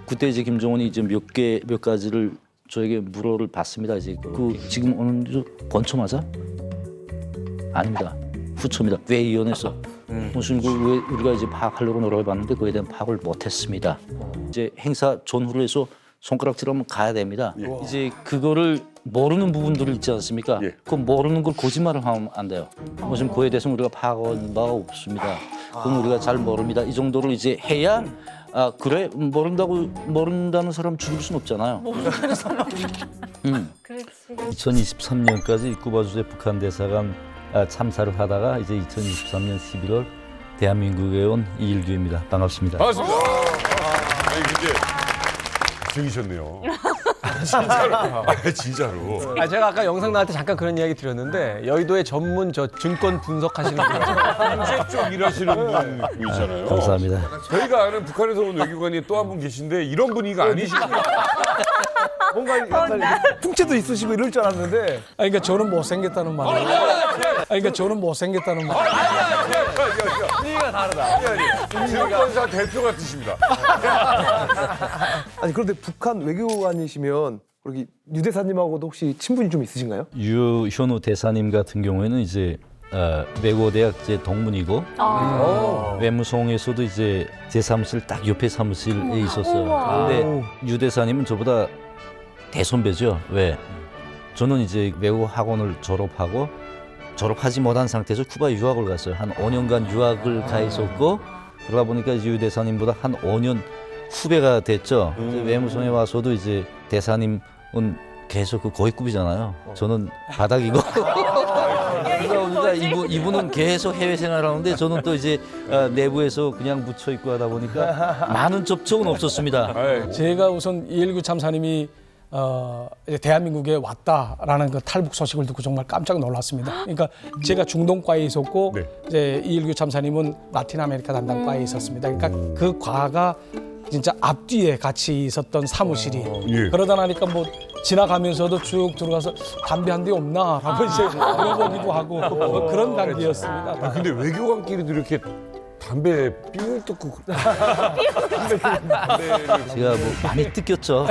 그때 이제 김정은이 이제 몇 가지를 저에게 물어를 받습니다. 이제 지금 오는 주 번초 맞아? 아닙니다. 후초입니다. 왜 이혼했어? 무슨 왜 우리가 이제 파악하려고 노력해봤는데 그에 대한 파악을 못했습니다. 이제 행사 전후로 해서 손가락질하면 가야 됩니다. 이제 그거를 모르는 부분들이 있지 않습니까? 그 모르는 걸 거짓말을 하면 안 돼요. 무슨 그에 대해서 우리가 파악한 바가 없습니다. 그건 우리가 잘 모릅니다. 이 정도로 이제 해야 그래 모른다는 사람 죽일 순 없잖아요. 그렇지. 2023년까지 쿠바 주재 북한 대사관 참사를 하다가 이제 2023년 11월 대한민국에 온 이일규입니다. 반갑습니다. 반갑습니다. 근데 즐기셨네요. 진짜로. 진짜로. 제가 아까 영상 나갈 때 잠깐 그런 이야기 드렸는데 여의도의 전문 증권 분석하시는 분 경제 쪽 일하시는 분이잖아요. 감사합니다. 저희가 아는 북한에서 온 외교관이 또 한 분 계신데 이런 분위기가 아니시네요. 뭔가 약간 풍채도 있으시고 이럴 줄 알았는데. 그러니까 저는 못생겼다는 말. 그러니까 저는 못생겼다는 말. 분위기가 다르다. 증권사 대표 같으십니다. 아니 그런데 북한 외교관이시면 여기 유 대사님하고도 혹시 친분이 좀 있으신가요? 유현우 대사님 같은 경우에는 이제 외고대학 이제 동문이고 외무성에서도 이제 제 사무실 딱 옆에 사무실에 있었어요. 근데 유 대사님은 저보다 대선배죠. 왜? 저는 이제 외국 학원을 졸업하지 못한 상태에서 쿠바에 유학을 갔어요. 한 5년간 유학을 가 있었고 그러다 보니까 이제 유 대사님보다 한 5년 후배가 됐죠. 이제 외무성에 와서도 이제 대사님은 계속 그 고위급이잖아요. 저는 바닥이고. 그러니까 이분은 계속 해외 생활하는데 저는 또 이제 내부에서 그냥 묻혀 있고 하다 보니까 많은 접촉은 없었습니다. 제가 우선 이일규 참사님이 이제 대한민국에 왔다라는 그 탈북 소식을 듣고 정말 깜짝 놀랐습니다. 그러니까 제가 중동과에 있었고 이제 이일규 참사님은 라틴 아메리카 담당과에 있었습니다. 그러니까 그 과가 진짜 앞뒤에 같이 있었던 사무실이 그러다 나니까 뭐 지나가면서도 쭉 들어가서 담배 한 대 없나라고 이제 물어보기도 하고 뭐 그런 관계였습니다. 근데 외교관끼리도 이렇게 담배 삥을 뜯고 제가 뭐 많이 뜯겼죠.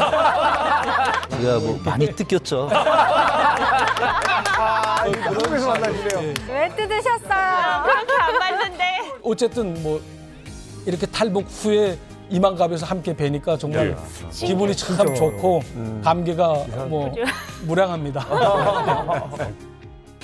한국에서 만나시네요. 왜 뜯으셨어요? 그렇게 안 봤는데. 어쨌든 뭐 이렇게 탈북 후에 이만갑에서 함께 뵈니까 정말 기분이 참 좋고 감개가 뭐 무량합니다.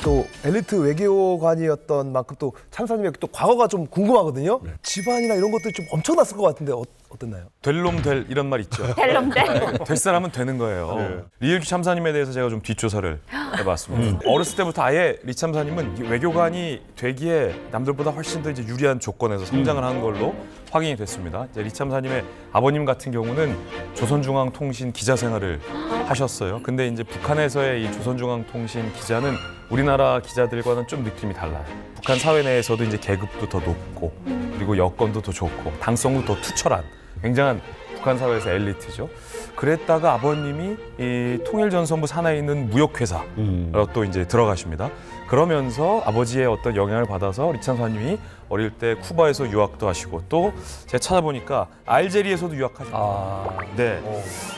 또 엘리트 외교관이었던 만큼 또 참사님의 또 과거가 좀 궁금하거든요. 집안이나 이런 것들이 좀 엄청났을 것 같은데 어땠나요? 될 놈 될 이런 말 있죠. 델롬델. 될 사람은 되는 거예요. 리일규 참사님에 대해서 제가 좀 뒷조사를 해봤습니다. 어렸을 때부터 아예 리 참사님은 외교관이 되기에 남들보다 훨씬 더 이제 유리한 조건에서 성장을 한 걸로 확인이 됐습니다. 이제 리 참사님의 아버님 같은 경우는 조선중앙통신 기자 생활을 하셨어요. 근데 이제 북한에서의 이 조선중앙통신 기자는 우리나라 기자들과는 좀 느낌이 달라요. 북한 사회 내에서도 이제 계급도 더 높고 그리고 여건도 더 좋고 당성도 더 투철한 굉장한 북한 사회에서 엘리트죠. 그랬다가 아버님이 이 통일전선부 산하에 있는 무역회사로 또 이제 들어가십니다. 그러면서 아버지의 어떤 영향을 받아서 리 참사님이 어릴 때 쿠바에서 유학도 하시고 또 제가 찾아보니까 알제리에서도 유학하셨어요. 네.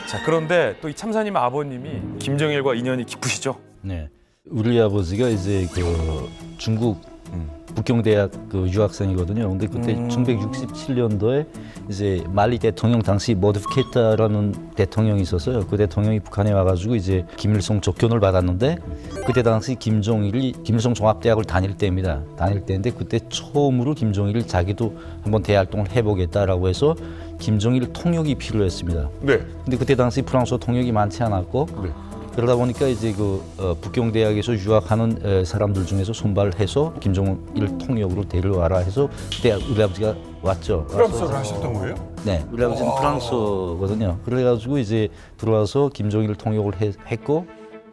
자, 그런데 또 이 참사님 아버님이 김정일과 인연이 깊으시죠? 네. 우리 아버지가 이제 그 중국 북경대학 그 유학생이거든요. 근데 그때 1967년도에 이제 말리 대통령 당시 모드프케타라는 대통령이 있었어요. 그 대통령이 북한에 와가지고 이제 김일성 접견을 받았는데 그때 당시 김정일이 김일성 종합대학을 다닐 때입니다. 다닐 때인데 그때 처음으로 김정일이 자기도 한번 대활동을 해보겠다라고 해서 김정일 통역이 필요했습니다. 네. 근데 그때 당시 프랑스어 통역이 많지 않았고 그러다 보니까 이제 북경대학에서 유학하는 사람들 중에서 선발해서 김정일 통역으로 데려와라 해서 그때 우리 아버지가 왔죠. 프랑스어를 하셨던 거예요? 네, 우리 아버지는 프랑스어거든요. 그래가지고 이제 들어와서 김정일 통역을 했고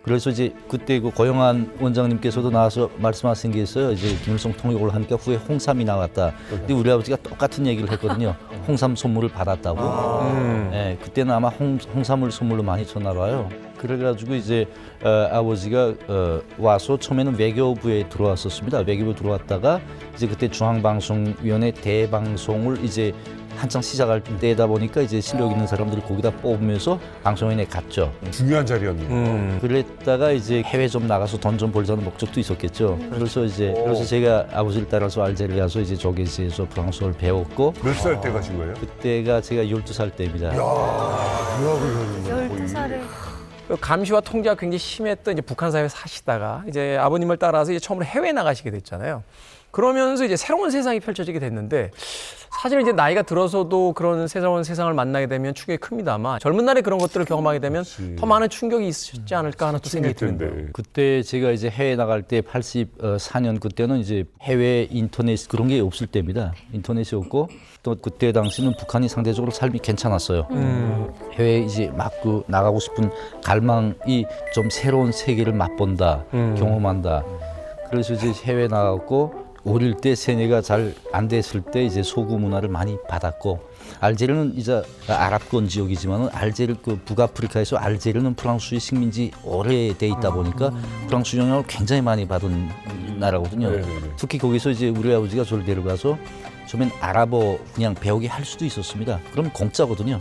그래서 이제 그때 그 고영한 원장님께서도 나와서 말씀하신 게 있어요. 이제 김일성 통역을 하니까 후에 홍삼이 나왔다. 근데 우리 아버지가 똑같은 얘기를 했거든요. 홍삼 선물을 받았다고. 네, 그때는 아마 홍삼을 선물로 많이 줬나 봐요. 그래가지고 이제 아버지가 와서 처음에는 외교부에 들어왔었습니다. 외교부 들어왔다가 이제 그때 중앙방송위원회 대방송을 이제 한창 시작할 때다 보니까 이제 실력 있는 사람들을 거기다 뽑으면서 방송인에 갔죠. 중요한 자리였네요. 그랬다가 이제 해외 좀 나가서 돈 좀 벌자는 목적도 있었겠죠. 그래서 제가 아버지를 따라서 알제리에 가서 이제 조개지에서 프랑스어를 배웠고 몇 살 때 가신 거예요? 그때가 제가 12살 때입니다. 유학을 가셨는데 12살을. 감시와 통제가 굉장히 심했던 이제 북한 사회에 사시다가 이제 아버님을 따라서 이제 처음으로 해외에 나가시게 됐잖아요. 그러면서 이제 새로운 세상이 펼쳐지게 됐는데 사실 이제 나이가 들어서도 그런 새로운 세상을 만나게 되면 충격이 큽니다만 젊은 날에 그런 것들을 경험하게 되면 더 많은 충격이 있었지 않을까 하는 또 생각이 드는데요. 그때 제가 이제 해외 나갈 때 84년 그때는 이제 해외 인터넷 그런 게 없을 때입니다. 인터넷이 없고 또 그때 당시는 북한이 상대적으로 삶이 괜찮았어요. 해외 이제 막 그 나가고 싶은 갈망이 좀 새로운 세계를 맛본다, 경험한다. 그래서 이제 해외 나갔고 어릴 때 세뇌가 잘 안 됐을 때 이제 소구 문화를 많이 받았고 알제리는 이제 아랍권 지역이지만은 알제리 그 북아프리카에서 알제리는 프랑스의 식민지 오래돼 있다 보니까 프랑스 영향을 굉장히 많이 받은 나라거든요. 특히 거기서 이제 우리 아버지가 저를 데려가서 처음엔 아랍어 그냥 배우게 할 수도 있었습니다. 그럼 공짜거든요.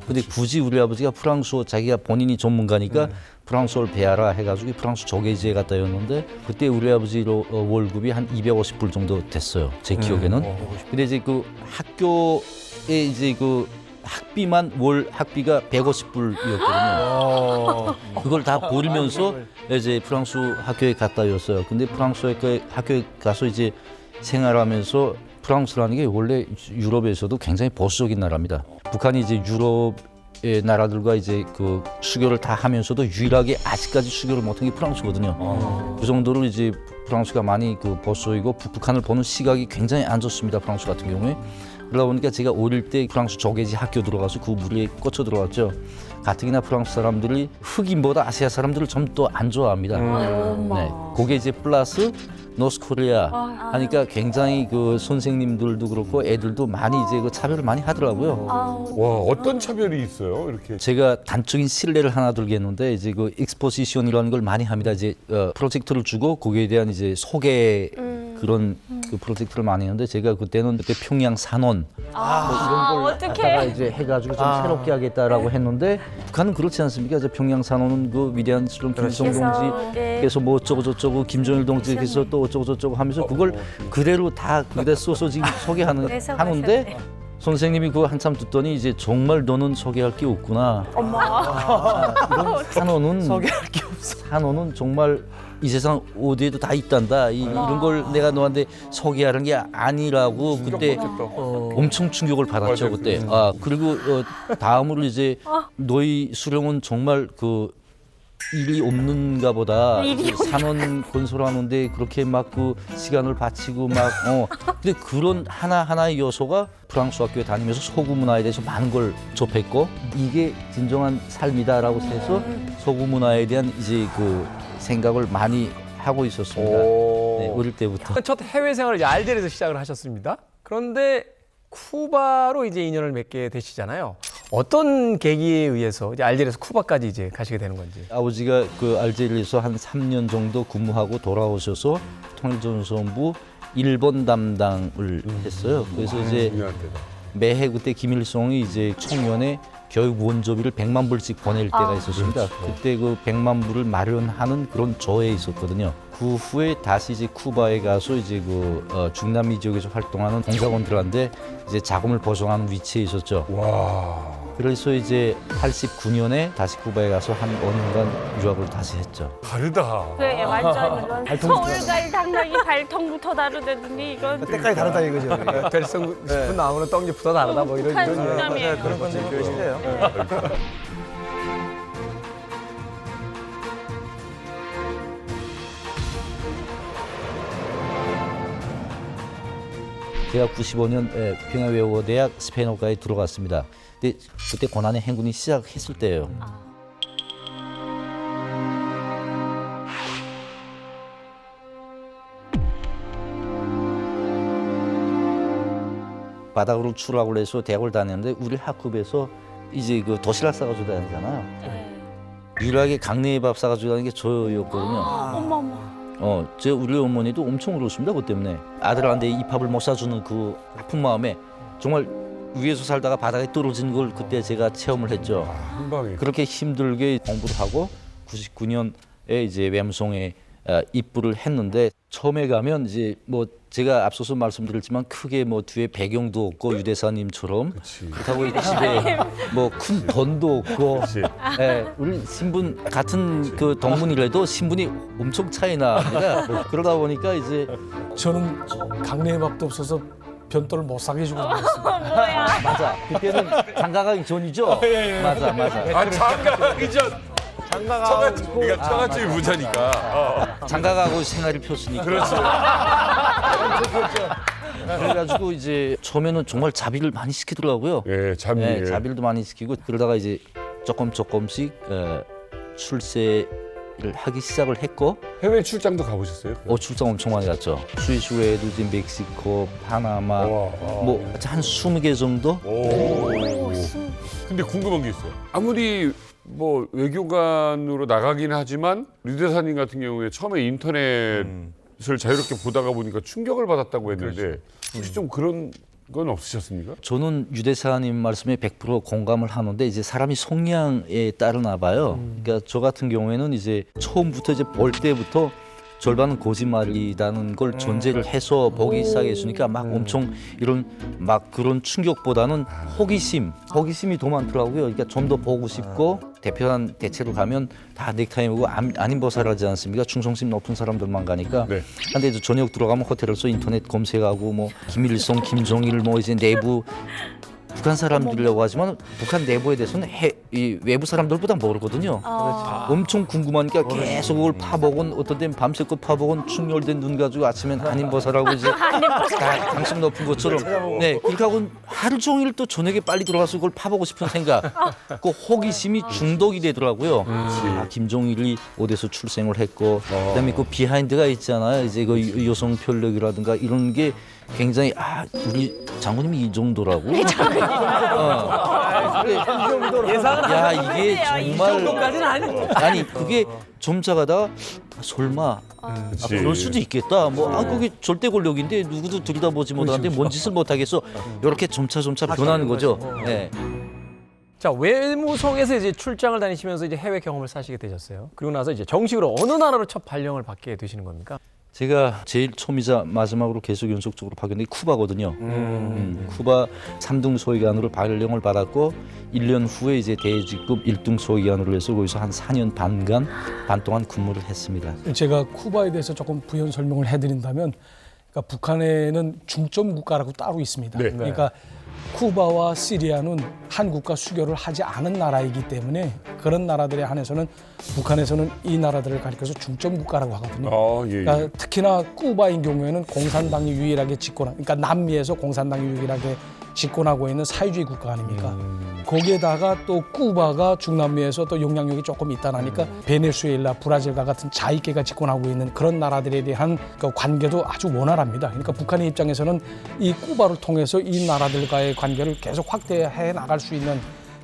근데 굳이 우리 아버지가 프랑스어 자기가 본인이 전문가니까 프랑스어를 배워라 해가지고 프랑스 조개지에 갔다 였는데 그때 우리 아버지로 월급이 한 250불 정도 됐어요. 제 기억에는. 근데 이제 그 학교에 이제 그 학비만 월 학비가 150불이었거든요. 그걸 다 버리면서 이제 프랑스 학교에 갔다 였어요. 근데 프랑스 학교에 가서 이제 생활하면서 프랑스라는 게 원래 유럽에서도 굉장히 보수적인 나라입니다. 북한이 이제 유럽의 나라들과 이제 그 수교를 다 하면서도 유일하게 아직까지 수교를 못한 게 프랑스거든요. 그 정도로 이제 프랑스가 많이 그 보수이고 북한을 보는 시각이 굉장히 안 좋습니다. 프랑스 같은 경우에. 그러다 보니까 제가 어릴 때 프랑스 조개지 학교 들어가서 그 물에 꽂혀 들어갔죠. 가뜩이나 프랑스 사람들이 흑인보다 아시아 사람들을 좀 더 안 좋아합니다. 네, 그게 이제 플러스 노스코리아 하니까 굉장히 그 선생님들도 그렇고 애들도 많이 이제 그 차별을 많이 하더라고요. 와, 어떤 차별이 있어요? 이렇게 제가 단적인 실례를 하나 들겠는데 이제 그 익스포지션이라는 걸 많이 합니다. 이제 프로젝트를 주고 거기에 대한 이제 소개 그런 그 프로젝트를 많이 했는데 제가 그때 평양 산원 뭐 이런 걸 갖다가 이제 해가지고 좀 새롭게 하겠다라고 했는데 북한은 그렇지 않습니까? 이제 평양 산원은 그 위대한 김일성 동지께서 뭐 어쩌고 저쩌고 김정일 동지께서 또 어쩌고 저쩌고 하면서 그걸 그대로 다 거기다 써서 지금 하는데 선생님이 그거 한참 듣더니 이제 정말 너는 소개할 게 없구나. 이런 산원은 소개할 게 없어. 산원은 정말 이 세상 어디에도 다 있단다. 이런 걸 내가 너한테 소개하는 게 아니라고 그때 엄청 충격을 받았죠. 그때. 그리고 다음으로 이제 너희 수령은 정말 그 일이 없는가 보다. 산원 건설하는데 그렇게 막 그 시간을 바치고 막 근데 그런 하나하나의 요소가 프랑스 학교에 다니면서 소구 문화에 대해서 많은 걸 접했고 이게 진정한 삶이다라고 해서 소구 문화에 대한 이제 그 생각을 많이 하고 있었습니다. 네, 어릴 때부터. 첫 해외 생활을 이제 알제리에서 시작을 하셨습니다. 그런데 쿠바로 이제 인연을 맺게 되시잖아요. 어떤 계기에 의해서 이제 알제리에서 쿠바까지 이제 가시게 되는 건지. 아버지가 그 알제리에서 한 3년 정도 근무하고 돌아오셔서 통일전선부 일본 담당을 했어요. 그래서 이제 중요할 때다. 매해 그때 김일성이 이제 총련에 교육 원조비를 100만 불씩 보낼 때가 있었습니다. 그때 그 100만 불을 마련하는 그런 조에 있었거든요. 그 후에 다시 이제 쿠바에 가서 이제 그 중남미 지역에서 활동하는 봉사원들한테 이제 자금을 보송하는 위치에 있었죠. 와. 그래서 이제 89년에 다시 쿠바에 가서 한 5년간 유학을 다시 했죠. 다르다. 그래, 완전 이건 서울갈 당나귀 발통부터 다르다더니 이건 때까지 다르다 이거죠. 별성 싶은 나무는 떡잎부터 다르다 뭐 이런 북한 이런 중남이에요. 그런 건데 실례요. 제가 95년 평양외국어대학 스페인어과에 들어갔습니다. 근데 그때 고난의 행군이 시작했을 때예요. 바닥으로 추락을 해서 대학을 다녔는데 우리 학급에서 이제 그 도시락 싸가지고 다니잖아요. 유일하게 강냉이 밥 싸가지고 다니는 게 저였거든요. 어머머. 우리 어머니도 엄청 울었습니다. 그것 때문에 아들한테 이 밥을 못 사주는 그 아픈 마음에 정말 위에서 살다가 바닥에 떨어진 걸 그때 제가 체험을 했죠. 한 방에. 그렇게 힘들게 공부를 하고 99년에 이제 웸송에 입부를 했는데 처음에 가면 이제 뭐 제가 앞서서 말씀드렸지만 크게 뭐 뒤에 배경도 없고 유대사님처럼 그렇다고 집에 뭐 큰 돈도 없고 예, 우리 신분 같은 그 동문이라도 신분이 엄청 차이 납니다. 그러다 보니까 이제 저는 강내의 밥도 없어서 변도를 못 사게 해주고 다녔습니다. 맞아 그때는 장가가기 전이죠. 맞아. 아, 장가가기 전. 장가가 그러니까 처갓집이 부자니까. 장가가고 생활이 폈으니까. 그렇죠. 그래가지고 이제 처음에는 정말 자비를 많이 시키더라고요. 예, 잠이. 네, 자비도 많이 시키고 그러다가 이제 조금씩 출세를 하기 시작을 했고 해외 출장도 가보셨어요? 출장 엄청 많이 갔죠. 스위스 외에도 이제 멕시코, 파나마 뭐 한 20개 정도. 근데 궁금한 게 있어요. 아무리 뭐 외교관으로 나가긴 하지만 류대사님 같은 경우에 처음에 인터넷을 자유롭게 보다가 보니까 충격을 받았다고 했는데 혹시 좀 그런 건 없으셨습니까? 저는 유대사님 말씀에 100% 공감을 하는데 이제 사람이 성향에 따르나 봐요. 그러니까 저 같은 경우에는 이제 처음부터 이제 볼 때부터 절반은 거짓말이라는 걸 전제를 해서 보기 시작했으니까 막 엄청 이런 막 그런 충격보다는 호기심이 더 많더라고요. 그러니까 좀 더 보고 싶고 대표한 대체로 가면 다 넥타이 메고 안인버살하지 않습니까? 충성심 높은 사람들만 가니까. 네. 근데 이제 저녁 들어가면 호텔에서 인터넷 검색하고 뭐 김일성, 김정일 뭐 이제 내부 북한 사람들이라고 하지만 북한 내부에 대해서는 이 외부 사람들보다 모르거든요. 엄청 궁금하니까 계속 그걸 파보곤 어떤 때는 밤새껏 파보곤 충혈된 눈 가지고 아침엔 한인버섯하고 이제 다 강심 높은 것처럼 네 그렇게 하고 하루 종일 또 저녁에 빨리 들어가서 그걸 파보고 싶은 생각 그 호기심이 중독이 되더라고요. 김정일이 어디서 출생을 했고 그다음에 그 비하인드가 있잖아요. 이제 그 여성 편력이라든가 이런 게 굉장히 우리 장군님이 이 정도라고? 야 이게 정말 아니 그게 점차가다 설마 그럴 수도 있겠다. 뭐 그게 절대 권력인데 누구도 들여다보지 못하는데 뭔 짓을 못하겠어. 이렇게 점차 변하는 거죠. 네. 자, 외무성에서 이제 출장을 다니시면서 이제 해외 경험을 사시게 되셨어요. 그리고 나서 이제 정식으로 어느 나라로 첫 발령을 받게 되시는 겁니까? 제가 제일 처음이자 마지막으로 계속 연속적으로 파견된 게 쿠바거든요. 쿠바 3등 소위관으로 발령을 받았고 1년 후에 이제 대직급 1등 소위관으로 해서 거기서 한 4년 반 동안 근무를 했습니다. 제가 쿠바에 대해서 조금 부연 설명을 해드린다면, 그러니까 북한에는 중점 국가라고 따로 있습니다. 네. 그러니까 쿠바와 시리아는 한국과 수교를 하지 않은 나라이기 때문에 그런 나라들에 한해서는 북한에서는 이 나라들을 가리켜서 중점 국가라고 하거든요. 예. 그러니까 특히나 쿠바인 경우에는 공산당이 유일하게 그러니까 남미에서 공산당이 유일하게 집권하고 있는 사회주의 국가 아닙니까? 거기에다가 또 쿠바가 중남미에서 또 영향력이 조금 있다나니까 베네수엘라, 브라질과 같은 자위계가 집권하고 있는 그런 나라들에 대한 그 관계도 아주 원활합니다. 그러니까 북한의 입장에서는 이 쿠바를 통해서 이 나라들과의 관계를 계속 확대해 나갈 수 있는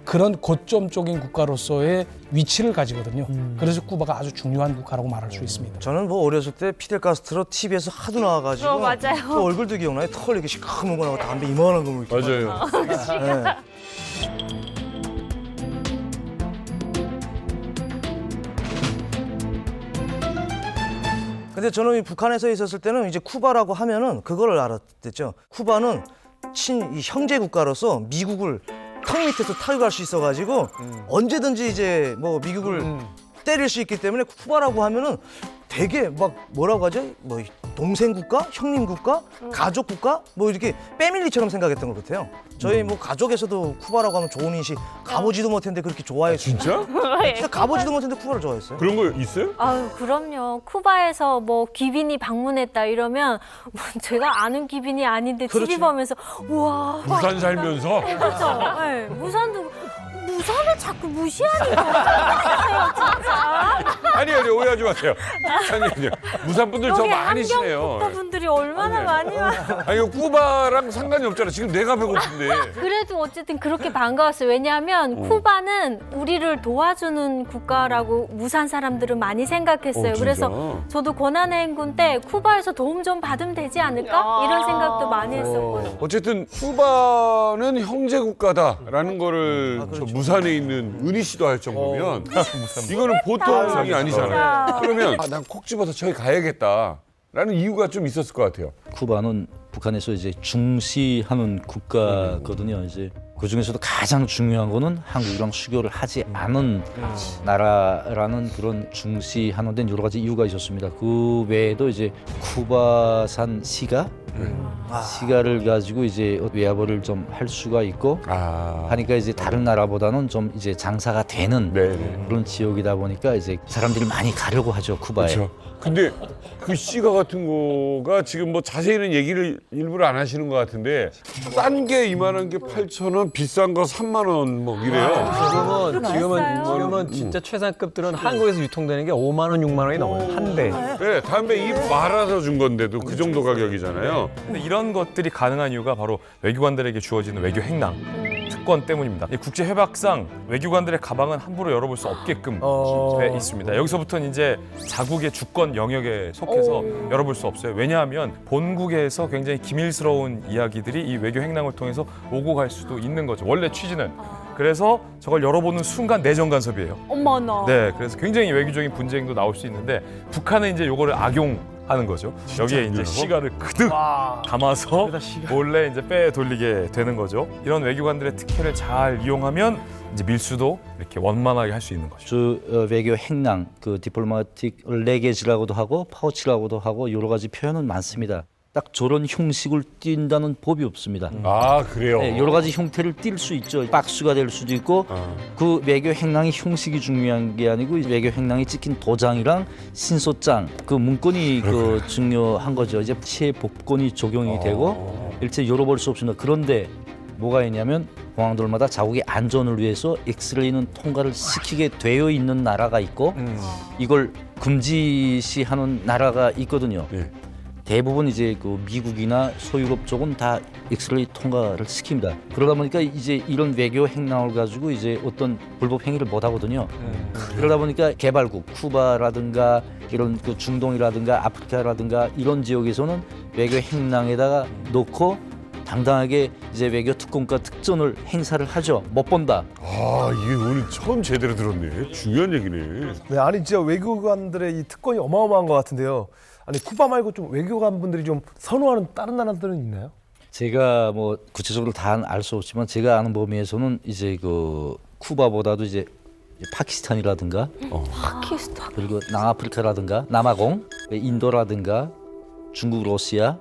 그런 고점적인 국가로서의 위치를 가지거든요. 그래서 쿠바가 아주 중요한 국가라고 말할 수 있습니다. 저는 뭐 어렸을 때 피델 카스트로 TV에서 하도 나와가지고 맞아요. 그 얼굴도 기억나요. 털 이렇게 시커먼 거나고 담배 이만한 거 이렇게. 맞아요. 네. 근데 저는 이 북한에서 있었을 때는 이제 쿠바라고 하면은 그거를 알았댔죠. 쿠바는 이 형제 국가로서 미국을 턱 밑에서 타격할 수 있어가지고 언제든지 이제 뭐 미국을 때릴 수 있기 때문에 쿠바라고 하면은 되게 막 뭐라고 하죠? 뭐 동생 국가, 형님 국가, 가족 국가, 뭐 이렇게 패밀리처럼 생각했던 것 같아요. 저희 뭐 가족에서도 쿠바라고 하면 좋은 인식 가보지도 못했는데 그렇게 좋아했어요. 진짜? 진짜 가보지도 못했는데 쿠바를 좋아했어요. 그런 거 있어요? 아유, 그럼요. 쿠바에서 뭐 귀빈이 방문했다 이러면 뭐 제가 아는 귀빈이 아닌데 TV 그렇죠. 보면서 우와. 부산 살면서 그렇죠. 네, 무산을 자꾸 무시하니까 진짜. 아니요, 오해하지 마세요. 아니요. 부산 분들 저 여기 많으시네요. 한경 분들이 얼마나 많이 와. 아니, 이거 쿠바랑 상관이 없잖아. 지금 내가 배고픈데. 그래도 어쨌든 그렇게 반가웠어요. 왜냐하면 쿠바는 우리를 도와주는 국가라고 부산 사람들은 많이 생각했어요. 진짜? 그래서 저도 고난의 행군 때 쿠바에서 도움 좀 받으면 되지 않을까? 이런 생각도 많이 했었고요. 어쨌든 쿠바는 형제 국가다라는 거를 저 무산에 있는 은희 씨도 할 정도면 이거는 보통이 아니잖아요. 그러면 난 콕 집어서 저기 가야겠다라는 이유가 좀 있었을 것 같아요. 쿠바는 북한에서 이제 중시하는 국가거든요. 이제 그 중에서도 가장 중요한 거는 한국이랑 수교를 하지 않은 나라라는 그런 중시하는 데는 여러 가지 이유가 있었습니다. 그 외에도 이제 쿠바산 시가를 가지고 이제 외화벌을 좀 할 수가 있고 하니까 이제 다른 나라보다는 좀 이제 장사가 되는 네네. 그런 지역이다 보니까 이제 사람들이 많이 가려고 하죠, 쿠바에. 그렇죠. 근데 그 시가 같은 거가 지금 뭐 자세히는 얘기를 일부러 안 하시는 것 같은데 싼 게 이만한 게 8,000원, 비싼 거 3만 원 뭐 이래요. 지금은 진짜 최상급들은 한국에서 유통되는 게 5만 원, 6만 원이 넘어요. 한 대. 네, 담배 입 말아서 준 건데도 그 정도 가격이잖아요. 근데 이런 것들이 가능한 이유가 바로 외교관들에게 주어지는 외교 행랑 특권 때문입니다. 이 국제 협약상 외교관들의 가방은 함부로 열어볼 수 없게끔 돼 있습니다. 여기서부터는 이제 자국의 주권 영역에 속해서 열어볼 수 없어요. 왜냐하면 본국에서 굉장히 기밀스러운 이야기들이 이 외교 행랑을 통해서 오고 갈 수도 있는 거죠. 원래 취지는. 그래서 저걸 열어보는 순간 내정 간섭이에요. 어머나. 네, 그래서 굉장히 외교적인 분쟁도 나올 수 있는데 북한은 이제 요거를 악용하는 거죠. 여기에 이제 시가를 그득 담아서 몰래 이제 빼돌리게 되는 거죠. 이런 외교관들의 특혜를 잘 이용하면 이제 밀수도 이렇게 원만하게 할 수 있는 거죠. 외교 행랑, 그 디플로마틱 레게지라고도 하고 파우치라고도 하고 여러 가지 표현은 많습니다. 딱 저런 형식을 띈다는 법이 없습니다. 아, 그래요? 네, 여러 가지 형태를 띌 수 있죠. 박스가 될 수도 있고 그 외교 행랑의 형식이 중요한 게 아니고 외교 행랑이 찍힌 도장이랑 신소장 그 문건이 그 중요한 거죠. 이제 체법권이 적용이 되고 일체 열어볼 수 없습니다. 그런데 뭐가 있냐면 공항들마다 자국의 안전을 위해서 엑스레이는 통과를 시키게 되어 있는 나라가 있고 이걸 금지시하는 나라가 있거든요. 네. 대부분 이제 그 미국이나 소유럽 쪽은 다 엑스레이 통과를 시킵니다. 그러다 보니까 이제 이런 외교 행랑을 가지고 이제 어떤 불법 행위를 못 하거든요. 그러다 보니까 개발국, 쿠바라든가 이런 그 중동이라든가 아프리카라든가 이런 지역에서는 외교 행랑에다가 놓고 당당하게 이제 외교 특권과 특전을 행사를 하죠. 못 본다. 아, 이게 오늘 처음 제대로 들었네. 중요한 얘기네. 네, 아니 진짜 외교관들의 이 특권이 어마어마한 것 같은데요. 아니 쿠바 말고 좀 외교관 분들이 좀 선호하는 다른 나라들은 있나요? 제가 뭐 구체적으로 다 알 수 없지만 제가 아는 범위에서는 이제 그 쿠바보다도 이제 파키스탄이라든가 파키스탄. 그리고 남아프리카라든가 남아공, 인도라든가 중국, 러시아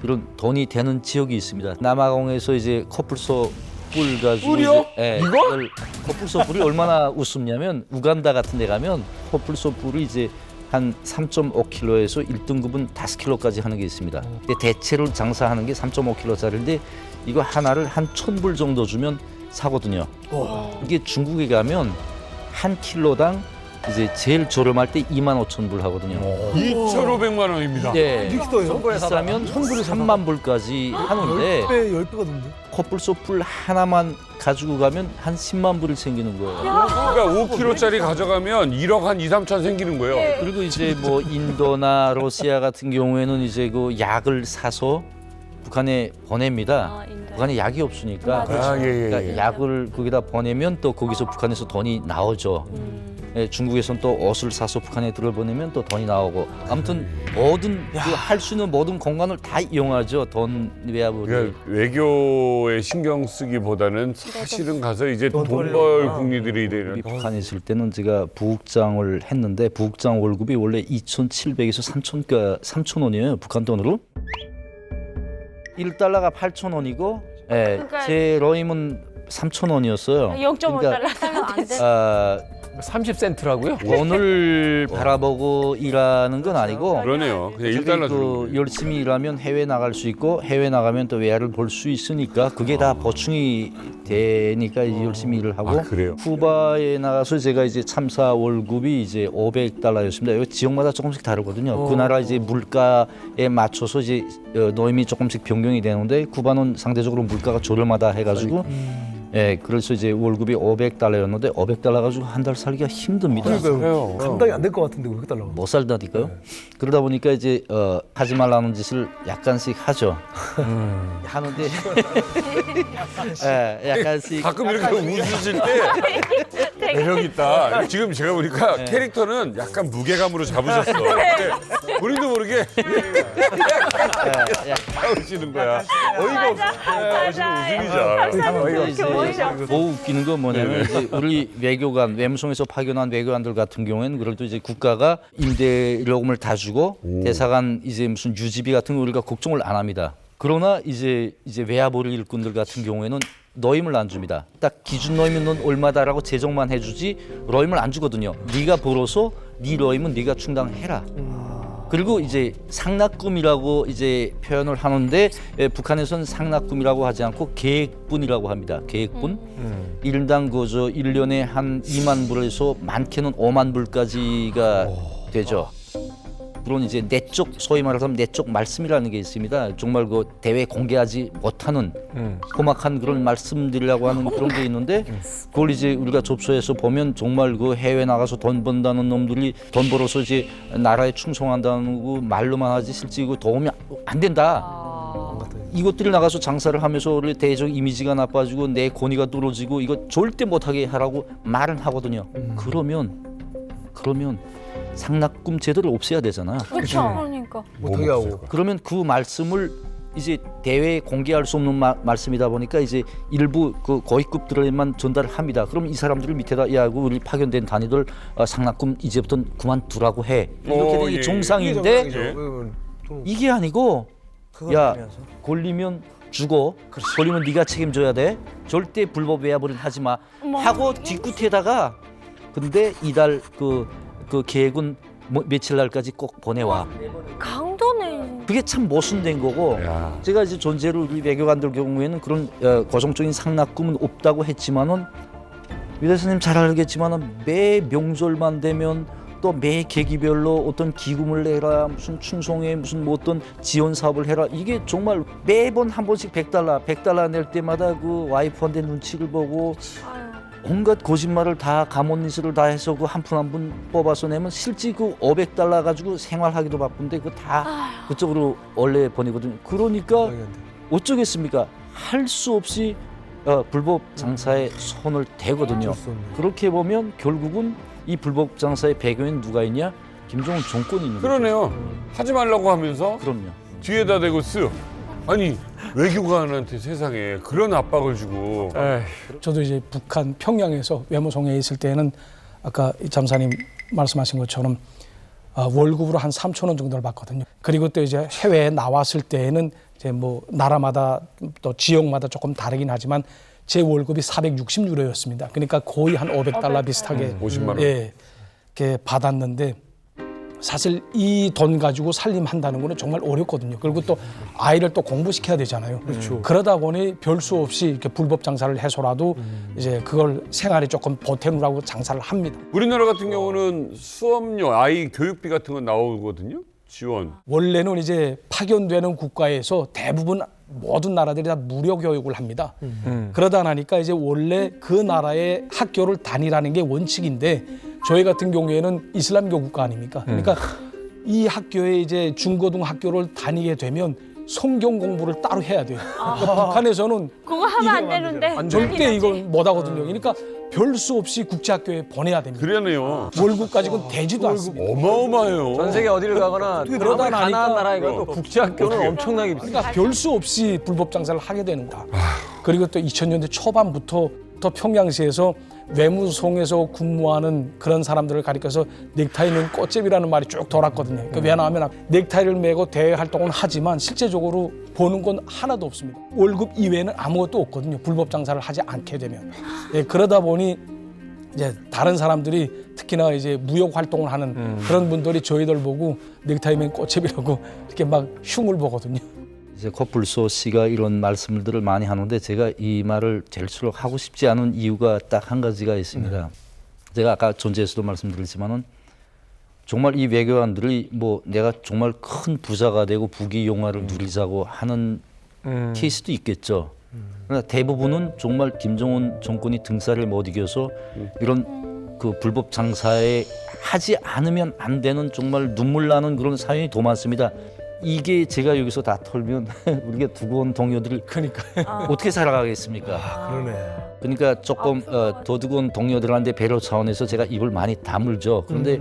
이런 돈이 되는 지역이 있습니다. 남아공에서 이제 코뿔소 뿔 가지고 뿔이요? 이걸 코뿔소 뿔이 얼마나 우습냐면 우간다 같은 데 가면 코뿔소 뿔이 이제 한 3.5kg에서 1등급은 5kg까지 하는 게 있습니다. 근데 대체로 장사하는 게 3.5kg짜리인데 이거 하나를 한 1,000불 정도 주면 사거든요. 이게 중국에 가면 한 킬로당 이제 제일 저렴할 때 25,000불 하거든요. 2,500만 원입니다. 네. 빅스터예요? 비싸면 3만 불까지 하는데 10배가 넘는데? 코뿔소 뿔 하나만 가지고 가면 한 10만 불이 생기는 거예요. 그러니까 5kg짜리 가져가면 1억 한 2, 3천 생기는 거예요. 그리고 이제 뭐 인도나 러시아 같은 경우에는 이제 그 약을 사서 북한에 보냅니다. 북한에 약이 없으니까 아, 예, 예, 예. 그러니까 약을 거기다 보내면 또 거기서 북한에서 돈이 나오죠. 예, 중국에서는 또 옷을 사서 북한에 들어보내면 또 돈이 나오고 아무튼 모든 그 할 수 있는 모든 공간을 다 이용하죠. 돈 외화물을. 그러니까 외교에 신경 쓰기보다는 사실은 가서 이제 돈 벌 국리들이 우리 되는. 북한에 있을 때는 제가 부국장을 했는데 부국장 월급이 원래 2,700에서 3,000원이에요. 북한 돈으로. 1달러가 8,000원이고 예, 그러니까 제 러임은 3,000원이었어요. 0.5달러 하면 안 돼. 30센트라고요? 돈을 바라보고 일하는 건 아니고 그러네요. 그냥 저기 1달러 그 주는 열심히 일하면 해외 나갈 수 있고 해외 나가면 또 외화를 볼 수 있으니까 그게 다 보충이 되니까 이제 열심히 일을 하고 아, 그래요? 쿠바에 나가서 제가 이제 참사 월급이 이제 500달러였습니다. 여기 지역마다 조금씩 다르거든요. 그 나라 이제 물가에 맞춰서 이제 노임이 조금씩 변경이 되는데 쿠바는 상대적으로 물가가 저렴하다 해가지고 예, 그래서 이제 월급이 500달러였는데 500달러 가지고 한 달 살기가 힘듭니다. 그러니까요. 감당이 안 될 것 같은데 500달러. 못 살다니까요. 그러다 보니까 이제 하지 말라는 짓을 약간씩 하죠. 하는데 예, 약간씩 가끔 이렇게 웃으실 때 매력 있다. 지금 제가 보니까 캐릭터는 약간 무게감으로 잡으셨어. 근데 본인도 모르게 웃으시는 거야. 어이가 없어. 지금 웃음이죠. 근데 이제 더 웃기는 건 뭐냐면 이제 우리 외교관 외무성에서 파견한 외교관들 같은 경우에는 그래도 이제 국가가 임대료금을 다 주고 대사관 이제 무슨 유지비 같은 거 우리가 걱정을 안 합니다. 그러나 이제 외화벌이 일꾼들 같은 경우에는 노임을 안 줍니다. 딱 기준 노임은 넌 얼마다라고 제정만 해주지 노임을 안 주거든요. 네가 벌어서 네 노임은 네가 충당해라. 그리고 이제 상납금이라고 이제 표현을 하는데 북한에서는 상납금이라고 하지 않고 계획분이라고 합니다. 계획분. 일당 그저 1년에 한 2만 불에서 많게는 5만 불까지가 되죠. 물론 이제 내적 소위 말하면 내적 말씀이라는 게 있습니다. 정말 그 대외 공개하지 못하는 험악한 그런 말씀드리려고 하는 그런 게 있는데 그걸 이제 우리가 접수해서 보면 정말 그 해외 나가서 돈 번다는 놈들이 돈 벌어서 이제 나라에 충성한다는 거 말로만 하지 실제 이거 도움이 안 된다. 이것들이 나가서 장사를 하면서 원래 대적 이미지가 나빠지고 내 권위가 떨어지고 이거 절대 못하게 하라고 말은 하거든요. 그러면 상납금 제도를 없애야 되잖아. 그렇죠. 그러니까. 못하게 하고. 그러면 그 말씀을 이제 대외에 공개할 수 없는 말씀이다 보니까 이제 일부 그 고위급들에만 전달을 합니다. 그럼 이 사람들을 밑에다 야구 우리 파견된 단위들 상납금 이제부터 그만두라고 해. 이렇게 되는 게 정상인데 이게 아니고 야 걸리면 죽어. 걸리면 네가 책임져야 돼. 절대 불법 외화벌이는 하지 마. 하고 뒷끝에다가 근데 이달 그 계획은 며칠 날까지 꼭 보내와. 강도네. 그게 참 모순된 거고 야. 제가 이제 존재로 우리 외교관들 경우에는 그런 고정적인 상납금은 없다고 했지만은 유 대표님 잘 알겠지만은 매 명절만 되면 또 매 계기별로 어떤 기금을 내라 무슨 충성회 무슨 뭐 어떤 지원 사업을 해라 이게 정말 매번 한 번씩 100달러 낼 때마다 그 와이프한테 눈치를 보고 온갖 거짓말을 다 가문니스를 다 해서 그 한 푼 한 푼 뽑아서 내면 실제 그 500달러 가지고 생활하기도 바쁜데 그거 다 그쪽으로 원래 보내거든요. 그러니까 어쩌겠습니까? 할 수 없이 불법 장사에 손을 대거든요. 그렇게 보면 결국은 이 불법 장사의 배경엔 누가 있냐? 김정은 정권이 있는 거죠. 그러네요. 하지 말라고 하면서 그럼요. 뒤에다 대고 쓱. 아니 외교관한테 세상에 그런 압박을 주고 저도 이제 북한 평양에서 외무성에 있을 때는 아까 이 잠사님 말씀하신 것처럼 월급으로 한 3천 원 정도를 받거든요. 그리고 또 이제 해외에 나왔을 때에는 이제 뭐 나라마다 또 지역마다 조금 다르긴 하지만 제 월급이 460유로였습니다. 그러니까 거의 한 500달러 비슷하게 50만 원. 예, 이렇게 받았는데 사실 이 돈 가지고 살림한다는 거는 정말 어렵거든요. 그리고 또 아이를 또 공부시켜야 되잖아요. 그렇죠. 그러다 보니 별 수 없이 이렇게 불법 장사를 해서라도 이제 그걸 생활에 조금 보태느라고 장사를 합니다. 우리나라 같은 경우는 수업료, 아이 교육비 같은 건 나오거든요. 지원. 원래는 이제 파견되는 국가에서 대부분 모든 나라들이 다 무료 교육을 합니다. 그러다 나니까 이제 원래 그 나라의 학교를 다니라는 게 원칙인데 저희 같은 경우에는 이슬람교 국가 아닙니까? 그러니까 이 학교에 이제 중고등 학교를 다니게 되면 성경 공부를 따로 해야 돼요. 그러니까 북한에서는 그거 하면 안 되는데. 절대 이건 못 하거든요. 그러니까 별 수 없이 국제학교에 보내야 됩니다. 그러네요. 월급 가지고는 되지도 않습니다. 어마어마해요. 전 세계 어디를 가거나 그러다 아무리 가난한 나니까 나라에 가도 국제학교는 엄청나게 비싸요. 그러니까 별 수 없이 불법 장사를 하게 되는 거야. 그리고 또 2000년대 초반부터 또 평양시에서 외무성에서 근무하는 그런 사람들을 가리켜서 넥타이는 꽃집이라는 말이 쭉 돌았거든요. 그러니까 왜냐하면 넥타이를 메고 대외 활동은 하지만 실제적으로 버는 건 하나도 없습니다. 월급 이외에는 아무것도 없거든요. 불법 장사를 하지 않게 되면. 예, 그러다 보니 이제 다른 사람들이 특히나 이제 무역 활동을 하는 그런 분들이 저희들 보고 넥타이맨 꽃집이라고 이렇게 막 흉을 보거든요. 이제 코뿔소 씨가 이런 말씀들을 많이 하는데 제가 이 말을 될수록 하고 싶지 않은 이유가 딱 한 가지가 있습니다. 제가 아까 전제에서도 말씀드렸지만은 정말 이 외교관들이 뭐 내가 정말 큰 부자가 되고 부귀 영화를 누리자고 하는 케이스도 있겠죠. 그러나 대부분은 정말 김정은 정권이 등살을 못 이겨서 이런 그 불법 장사에 하지 않으면 안 되는 정말 눈물 나는 그런 사연이 더 많습니다. 이게 제가 여기서 다 털면 우리가 두고 온 동료들이 그러니까 어떻게 살아가겠습니까? 그러네. 그러니까 조금 더 두고 온 동료들한테 배려 차원에서 제가 입을 많이 다물죠. 그런데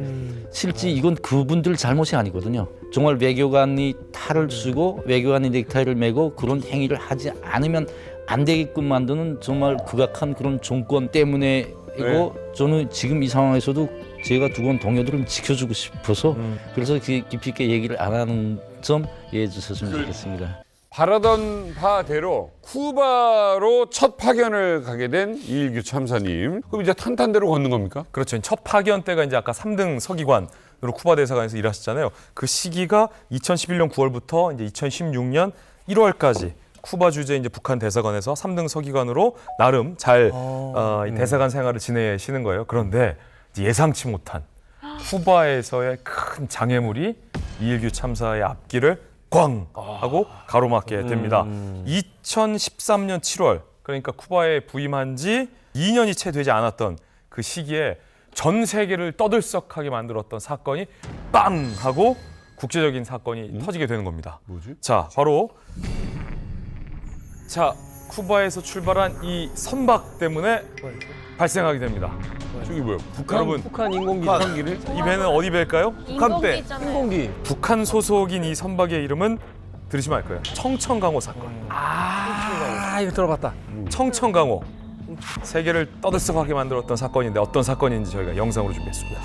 실제 이건 그분들 잘못이 아니거든요. 정말 외교관이 탈을 쓰고 외교관이 넥타이를 메고 그런 행위를 하지 않으면 안 되게끔 만드는 정말 극악한 그런 정권 때문에이고 저는 지금 이 상황에서도 제가 두고 온 동료들은 지켜주고 싶어서 그래서 깊이 있게 얘기를 안 하는 점 이해해 주셨으면 좋겠습니다. 바라던 바대로 쿠바로 첫 파견을 가게 된 이일규 참사님. 그럼 이제 탄탄대로 걷는 겁니까? 그렇죠. 첫 파견 때가 이제 아까 3등 서기관으로 쿠바 대사관에서 일하셨잖아요. 그 시기가 2011년 9월부터 이제 2016년 1월까지 쿠바 주재 이제 북한 대사관에서 3등 서기관으로 나름 잘 이 대사관 생활을 지내시는 거예요. 그런데 이제 예상치 못한 쿠바에서의 큰 장애물이 이일규 참사의 앞길을 꽝 하고 가로막게 됩니다. 2013년 7월 그러니까 쿠바에 부임한 지 2년이 채 되지 않았던 그 시기에 전 세계를 떠들썩하게 만들었던 사건이 빵 하고 국제적인 사건이 터지게 되는 겁니다. 뭐지? 자, 바로 쿠바에서 출발한 이 선박 때문에 발생하게 됩니다. 저기 뭐야? 여러분, 북한 인공기 이 배는 어디 배일까요? 인공기 인공기. 북한 소속인 이 선박의 이름은 들으시면 알 거예요. 청천강호 사건. 이거 들어봤다. 청천강호. 세계를 떠들썩하게 만들었던 사건인데 어떤 사건인지 저희가 영상으로 준비했습니다.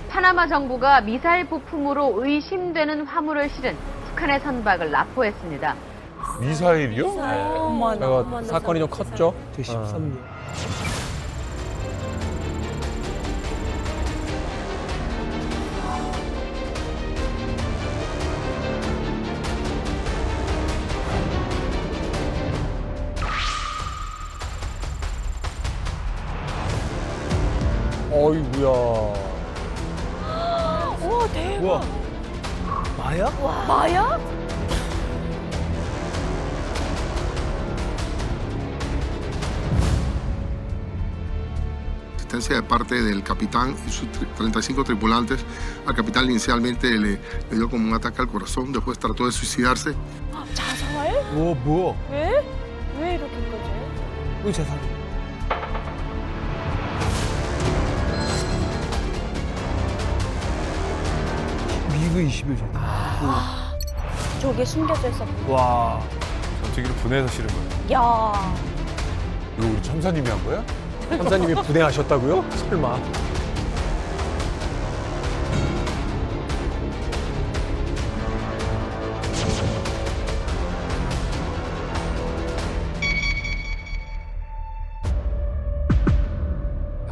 파나마 정부가 미사일 부품으로 의심되는 화물을 실은 북한의 선박을 납포했습니다. 미사일이요? 이거 사건이 좀 컸죠. 13년. 어이구야. 와 대박. 우와. 마야? 마야? De parte del capitán y sus 35 tripulantes. Al capitán inicialmente le dio como un ataque al corazón, después trató de suicidarse. 자살? 뭐야? 왜? 왜 이렇게까지? 왜 자살? 미그 21전. 저게 숨겨져 있었구나. 와. 전투기를 분해해서 실은 거예요. 야. 이거 우리 참사님이 한 거야? 참사님이 분해하셨다고요? 설마.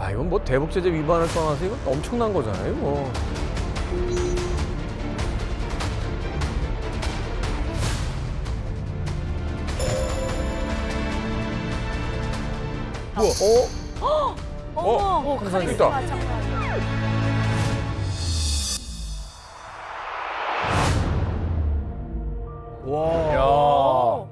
이건 뭐 대북제재 위반을 떠나서 이건 엄청난 거잖아요. 뭐. 어머. 있다. 와.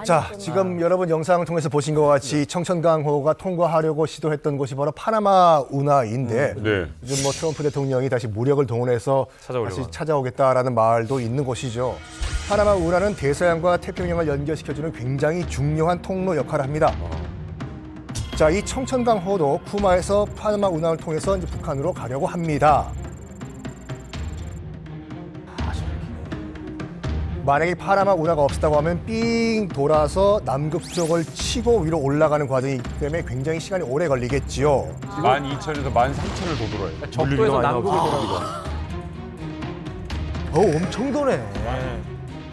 자, 지금 여러분 영상을 통해서 보신 것 같이 청천강호가 통과하려고 시도했던 곳이 바로 파나마 운하인데 네. 요즘 뭐 트럼프 대통령이 다시 무력을 동원해서 다시 찾아오겠다라는 말도 있는 곳이죠. 파나마 운하는 대서양과 태평양을 연결시켜주는 굉장히 중요한 통로 역할을 합니다. 자, 이 청천강호도 쿠바에서 파나마 운하를 통해서 이제 북한으로 가려고 합니다. 만약에 파나마 운하가 없었다고 하면 삥 돌아서 남극 쪽을 치고 위로 올라가는 과정이기 때문에 굉장히 시간이 오래 걸리겠지요. 12,000에서 13,000을 더 돌아요. 적도에서 남극을 돌아가. 엄청 도네.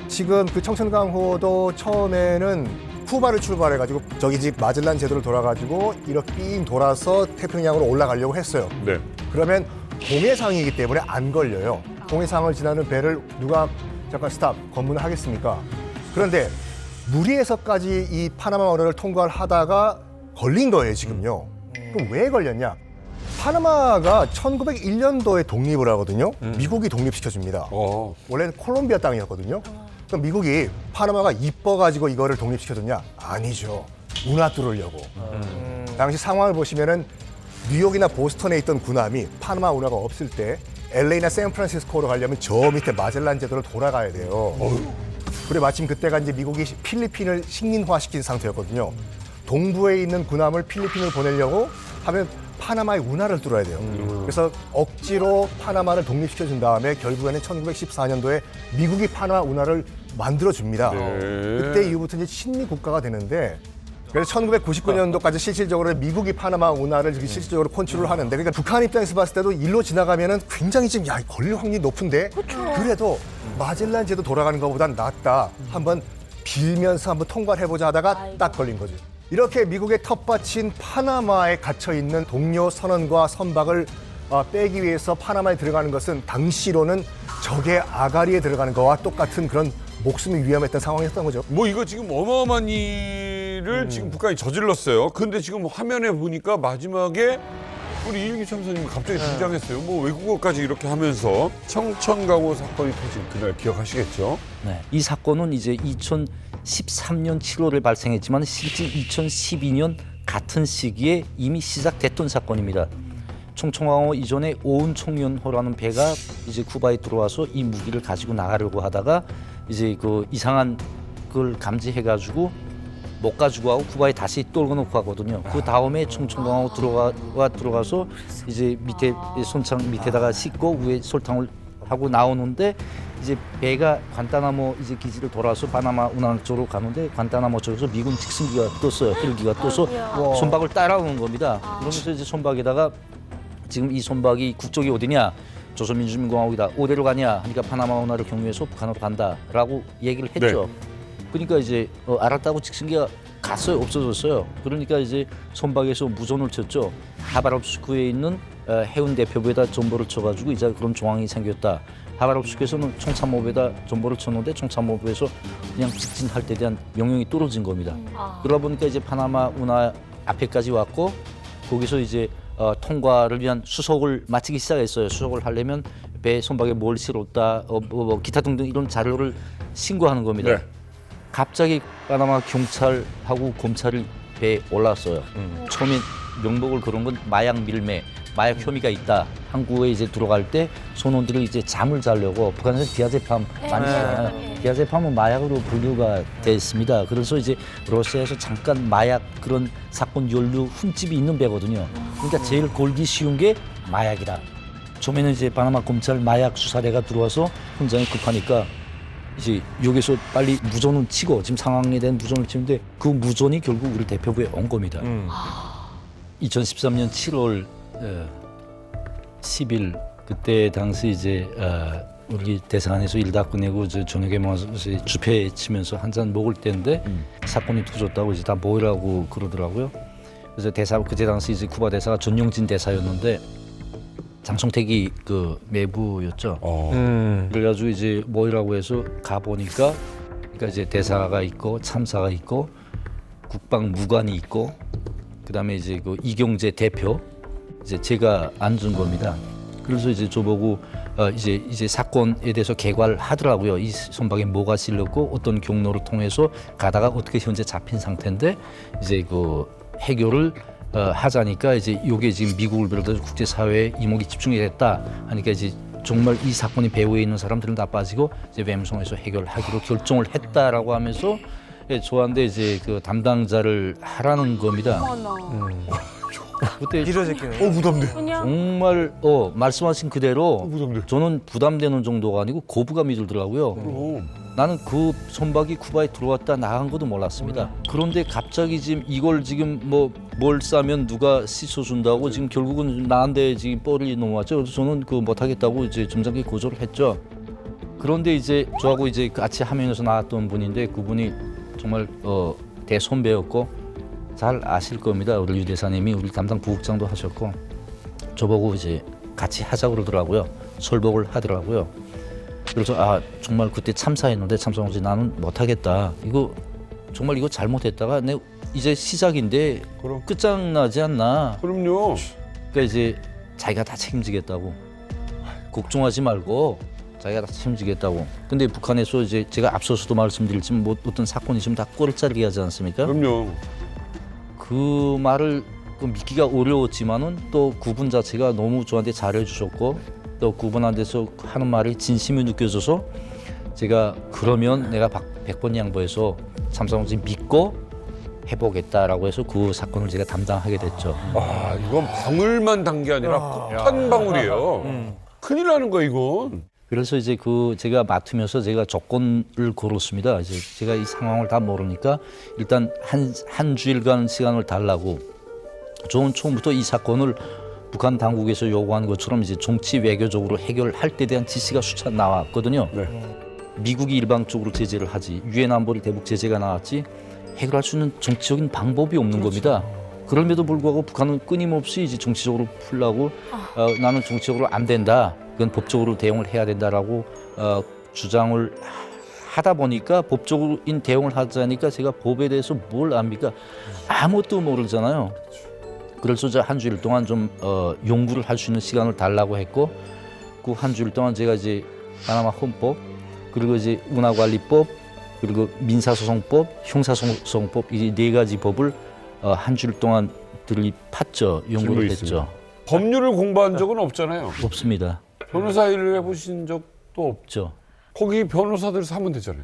지금 그 청천강호도 처음에는 쿠바를 출발해가지고 저기 집 마젤란 제도를 돌아가지고 이렇게 삥 돌아서 태평양으로 올라가려고 했어요. 네. 그러면 동해상이기 때문에 안 걸려요. 동해상을 지나는 배를 누가 잠깐 스탑 검문을 하겠습니까? 그런데 무리해서까지 이 파나마 운하를 통과를 하다가 걸린 거예요, 지금요. 그럼 왜 걸렸냐? 파나마가 1901년도에 독립을 하거든요. 미국이 독립시켜줍니다. 원래는 콜롬비아 땅이었거든요. 그럼 미국이 파나마가 이뻐가지고 이거를 독립시켜줬냐? 아니죠. 운하 뚫으려고. 당시 상황을 보시면은 뉴욕이나 보스턴에 있던 군함이 파나마 운하가 없을 때 LA나 샌프란시스코로 가려면 저 밑에 마젤란 제도를 돌아가야 돼요. 그래 마침 그때가 이제 미국이 필리핀을 식민화시킨 상태였거든요. 동부에 있는 군함을 필리핀을 보내려고 하면 파나마의 운하를 뚫어야 돼요. 그래서 억지로 파나마를 독립시켜준 다음에 결국에는 1914년도에 미국이 파나마 운하를 만들어줍니다. 그때 이후부터 이제 친미 국가가 되는데 그래서 1999년도까지 실질적으로 미국이 파나마 운하를 실질적으로 컨트롤을 하는데 그러니까 북한 입장에서 봤을 때도 일로 지나가면은 굉장히 지금 야 걸릴 확률이 높은데 그래도 마젤란 제도 돌아가는 것보단 낫다. 한번 빌면서 한번 통과를 해보자 하다가 딱 걸린 거죠. 이렇게 미국의 텃밭인 파나마에 갇혀있는 동료 선원과 선박을 빼기 위해서 파나마에 들어가는 것은 당시로는 적의 아가리에 들어가는 거와 똑같은 그런 목숨이 위험했던 상황이었던 거죠. 뭐 이거 지금 어마어마한 일을 지금 북한이 저질렀어요. 근데 지금 화면에 보니까 마지막에 우리 이일규 참사님이 갑자기 등장했어요. 뭐 외국어까지 이렇게 하면서 청천강호 사건이 터진 그날 기억하시겠죠? 네. 이 사건은 이제 2013년 7월에 발생했지만 실제 2012년 같은 시기에 이미 시작됐던 사건입니다. 청천강호 이전에 오은총연호라는 배가 이제 쿠바에 들어와서 이 무기를 가지고 나가려고 하다가 이제 그 이상한 걸 감지해가지고 못 가지고 하고 쿠바에 다시 떨궈 놓고 하거든요. 그 다음에 청천강호 들어가서 이제 밑에 손창 밑에다가 씻고 위에 설탕을 하고 나오는데 이제 배가 관타나모 이제 기지를 돌아서 파나마 운하 쪽으로 가는데 관타나모 쪽에서 미군 직승기가 떴어요. 헬기가 떠서 선박을 따라오는 겁니다. 그러면서 이제 선박에다가 지금 이 선박이 국적이 어디냐? 조선민주주의공화국이다. 어디로 가냐? 하니까 파나마 운하를 경유해서 북한으로 간다라고 얘기를 했죠. 네. 그러니까 이제 알았다고 직승기가 갔어요. 없어졌어요. 그러니까 이제 선박에서 무전을 쳤죠. 하바롭스크에 있는 해운 대표부에다 전보를 쳐가지고 이제 그런状況이 생겼다. 하바롭스크에서는 총참모부에다 전보를 쳤는데 총참모부에서 그냥 직진할 때 대한 명령이 떨어진 겁니다. 그러다 보니까 이제 파나마 운하 앞에까지 왔고 거기서 이제 통과를 위한 수속을 마치기 시작했어요. 수속을 하려면 배 선박에 뭘 실었다, 뭐 기타 등등 이런 자료를 신고하는 겁니다. 네. 갑자기 파나마 경찰하고 검찰이 배에 올랐어요. 처음에 명목을 걸은 건 마약 밀매, 마약 혐의가 있다. 한국에 이제 들어갈 때 선원들이 이제 잠을 자려고 북한에서 디아제팜 많이 쓰잖아요. 디아제팜은 마약으로 분류가 됐습니다. 그래서 이제 러시아에서 잠깐 마약 그런 사건 연루 흠집이 있는 배거든요. 그러니까 제일 걸기 쉬운 게 마약이다. 처음에는 이제 파나마 검찰 마약 수사대가 들어와서 현장이 급하니까 이제 여기서 빨리 무전을 치고 지금 상황에 대한 무전을 치는데 그 무전이 결국 우리 대표부에 온 겁니다. 2013년 7월 10일 그때 당시 이제 우리 대사관에서 일 다 끝내고 저녁에 모아서 주패 치면서 한 잔 먹을 때인데 사건이 터졌다고 이제 다 모이라고 그러더라고요. 그래서 대사 그때 당시 이제 쿠바 대사가 전용진 대사였는데 장성택이 그 매부였죠. 그래가지고 이제 모이라고 해서 가 보니까 그러니까 이제 대사가 있고 참사가 있고 국방무관이 있고 그다음에 이제 그 이경재 대표 이제 제가 앉은 겁니다. 그래서 이제 저보고 이제 사건에 대해서 개괄 하더라고요. 이 선박에 뭐가 실렸고 어떤 경로를 통해서 가다가 어떻게 현재 잡힌 상태인데 이제 그 해결을 하자니까 이제 이게 지금 미국을 비롯해서 국제사회에 이목이 집중이 됐다 하니까 이제 정말 이 사건이 배후에 있는 사람들은 다 빠지고 이제 웸성에서 해결하기로 결정을 했다라고 하면서 저한테 이제 그 담당자를 하라는 겁니다. 그때 이러셨겠네요. 무섭네. 정말 말씀하신 그대로 무섭네. 저는 부담되는 정도가 아니고 거부감이 들더라고요. 나는 그 선박이 쿠바에 들어왔다 나간 것도 몰랐습니다. 그런데 갑자기 지금 이걸 지금 뭘 싸면 누가 씻어준다고 지금 결국은 나한테 지금 뻘이 넘어왔죠. 그래서 저는 그 못하겠다고 이제 점잖게 거절을 했죠. 그런데 이제 저하고 이제 같이 화면에서 나왔던 분인데 그분이 정말 대선배였고 잘 아실 겁니다. 우리 유 대사님이 우리 담당 부국장도 하셨고 저보고 이제 같이 하자고 그러더라고요. 설복을 하더라고요. 그래서 아 정말 그때 참사했는데 참사했는데 나는 못하겠다. 이거 정말 이거 잘못했다가 내 이제 시작인데 그럼. 끝장나지 않나. 그럼요. 그러니까 이제 자기가 다 책임지겠다고. 걱정하지 말고 자기가 다 책임지겠다고. 근데 북한에서 이제 제가 앞서서도 말씀드렸지만 뭐 어떤 사건이 있으면 다 꼴을 자르게 하지 않습니까? 그럼요. 그 말을 믿기가 어려웠지만은 또 그분 자체가 너무 저한테 잘해주셨고 또 그분한테서 하는 말이 진심이 느껴져서 제가 그러면 내가 100번 양보해서 참사원지 믿고 해보겠다라고 해서 그 사건을 제가 담당하게 됐죠. 아, 이건 방울만 단 게 아니라 폭탄 방울이에요. 큰일 나는 거야, 이건. 그래서 이제 그 제가 맡으면서 제가 조건을 걸었습니다. 이제 제가 이 상황을 다 모르니까 일단 한 주일간 시간을 달라고. 저는 처음부터 이 사건을 북한 당국에서 요구한 것처럼 이제 정치 외교적으로 해결할 때 대한 지시가 수차 나왔거든요. 네. 미국이 일방적으로 제재를 하지 유엔 안보리 대북 제재가 나왔지 해결할 수 있는 정치적인 방법이 없는 겁니다. 그럼에도 불구하고 북한은 끊임없이 이제 정치적으로 풀라고 나는 정치적으로 안 된다. 그건 법적으로 대응을 해야 된다라고 주장을 하다 보니까 법적인 대응을 하자니까 제가 법에 대해서 뭘 압니까? 아무것도 모르잖아요. 그래서 저 한 주일 동안 좀 연구를 할 수 있는 시간을 달라고 했고 그 한 주일 동안 제가 이제 파나마 헌법 그리고 이제 운하관리법 그리고 민사소송법, 형사소송법 이 네 가지 법을 한 주일 동안 들이팠죠. 연구를 했죠. 법률을 공부한 적은 없잖아요. 없습니다. 변호사 일을 해보신 적도 없죠. 거기 변호사들 사면 되잖아요.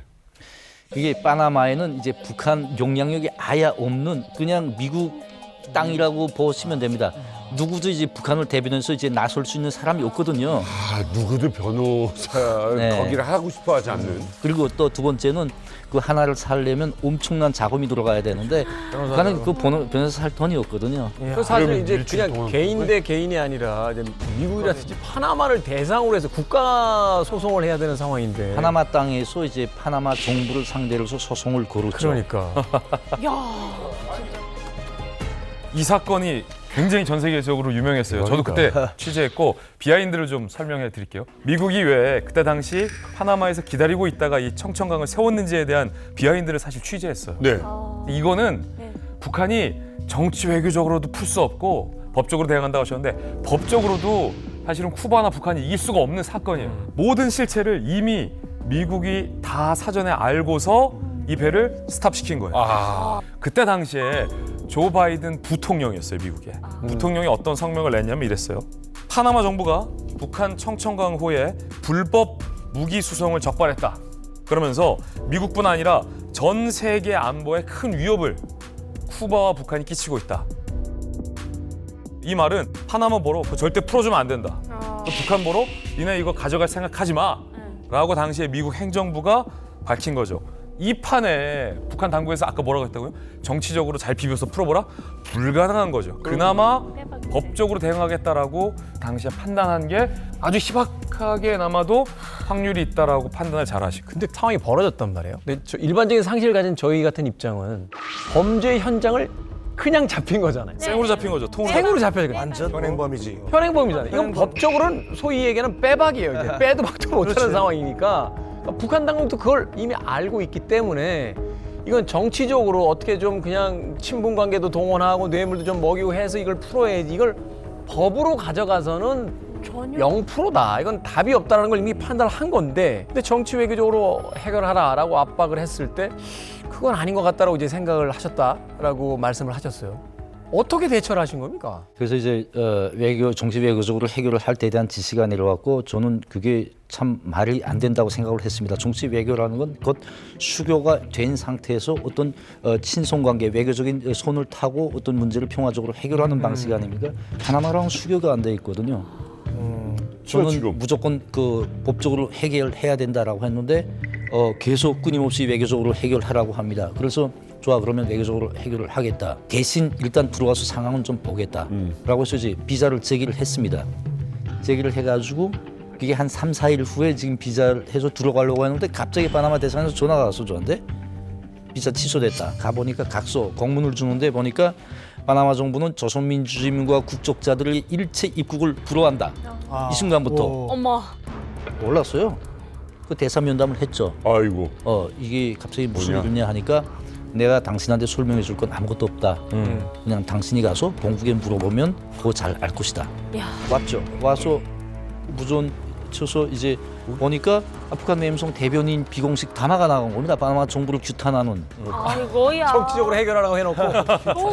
이게 파나마에는 이제 북한 영향력이 아예 없는 그냥 미국 땅이라고 보시면 됩니다. 누구도 이제 북한을 대변해서 이제 나설 수 있는 사람이 없거든요. 아, 누구도 변호사 네. 거기를 하고 싶어 하지 않는. 그리고 또 두 번째는 그 하나를 살려면 엄청난 자금이 들어가야 되는데 북한은 그 변호사 살 돈이 없거든요. 그 사실 그러면 이제 일주일 그냥 동안 개인 대 개인이 아니라 이제 미국이라든지 파나마를 대상으로 해서 국가 소송을 해야 되는 상황인데. 파나마 땅에서 이제 파나마 정부를 상대로 해서 소송을 걸었죠. 그러니까. 이 사건이 굉장히 전 세계적으로 유명했어요. 저도 그때 취재했고 비하인드를 좀 설명해 드릴게요. 미국이 왜 그때 당시 파나마에서 기다리고 있다가 이 청천강을 세웠는지에 대한 비하인드를 사실 취재했어요. 네. 이거는 북한이 정치 외교적으로도 풀 수 없고 법적으로 대응한다고 하셨는데 법적으로도 사실은 쿠바나 북한이 이길 수가 없는 사건이에요. 모든 실체를 이미 미국이 다 사전에 알고서 이 배를 스탑시킨 거예요. 그때 당시에 조 바이든 부통령이었어요, 미국의. 부통령이 어떤 성명을 냈냐면 이랬어요. 파나마 정부가 북한 청천강호에 불법 무기 수송을 적발했다. 그러면서 미국뿐 아니라 전 세계 안보에 큰 위협을 쿠바와 북한이 끼치고 있다. 이 말은 파나마 보로 그거 절대 풀어주면 안 된다. 또 북한 보로 니네 이거 가져갈 생각하지 마. 라고 당시에 미국 행정부가 밝힌 거죠. 이 판에 북한 당국에서 아까 뭐라고 했다고요? 정치적으로 잘 비벼서 풀어보라? 불가능한 거죠. 그나마 법적으로 대응하겠다라고 당시에 판단한 게 아주 희박하게나마도 확률이 있다라고 판단을 잘 하시고. 근데 상황이 벌어졌단 말이에요. 근데 일반적인 상식을 가진 저희 같은 입장은 범죄 현장을 그냥 잡힌 거잖아요. 생으로 잡힌 거죠. 통으로. 생으로 잡혀서 완전 현행범이지. 현행범이잖아요. 이건 법적으로는 소위 얘기하는 빼박이에요. 이제 빼도 박도 못하는 상황이니까 북한 당국도 그걸 이미 알고 있기 때문에 이건 정치적으로 어떻게 좀 그냥 친분 관계도 동원하고 뇌물도 좀 먹이고 해서 이걸 풀어야지. 이걸 법으로 가져가서는 0%다. 이건 답이 없다는 걸 이미 판단한 건데 근데 정치 외교적으로 해결하라라고 압박을 했을 때 그건 아닌 것 같다라고 이제 생각을 하셨다라고 말씀을 하셨어요. 어떻게 대처를 하신 겁니까? 그래서 이제 정치 외교적으로 해결을 할 때에 대한 지시가 내려왔고 저는 그게 참 말이 안 된다고 생각을 했습니다. 정치 외교라는 건 곧 수교가 된 상태에서 어떤 친손관계, 외교적인 손을 타고 어떤 문제를 평화적으로 해결하는 방식 아닙니까? 파나마랑 수교가 안 돼 있거든요. 저는 지금. 무조건 그 법적으로 해결해야 된다라고 했는데 계속 끊임없이 외교적으로 해결하라고 합니다. 그래서 좋아 그러면 외교적으로 해결을 하겠다. 대신 일단 들어와서 상황은 좀 보겠다라고 해서 이제 비자를 제기를 했습니다. 제기를 해가지고 그게 한 3, 4일 후에 지금 비자를 해서 들어가려고 했는데 갑자기 파나마 대사관에서 전화가 왔어 저한테. 비자 취소됐다. 가보니까 각서 공문을 주는데 보니까 파나마 정부는 조선민주주의민국과 국적자들의 일체 입국을 불허한다. 이 순간부터 어머. 몰랐어요. 그 대사 면담을 했죠. 아이고. 이게 갑자기 무슨 뭐냐? 일이냐 하니까 내가 당신한테 설명해 줄 건 아무것도 없다. 그냥 당신이 가서 본국에 물어보면 그거 잘 알 것이다. 야. 왔죠. 와서 무전 쳐서 이제 보니까 북한 외무성 대변인 비공식 담화가 나간 겁니다. 파나마 정부를 규탄하는. 아이고야. 정치적으로 해결하라고 해놓고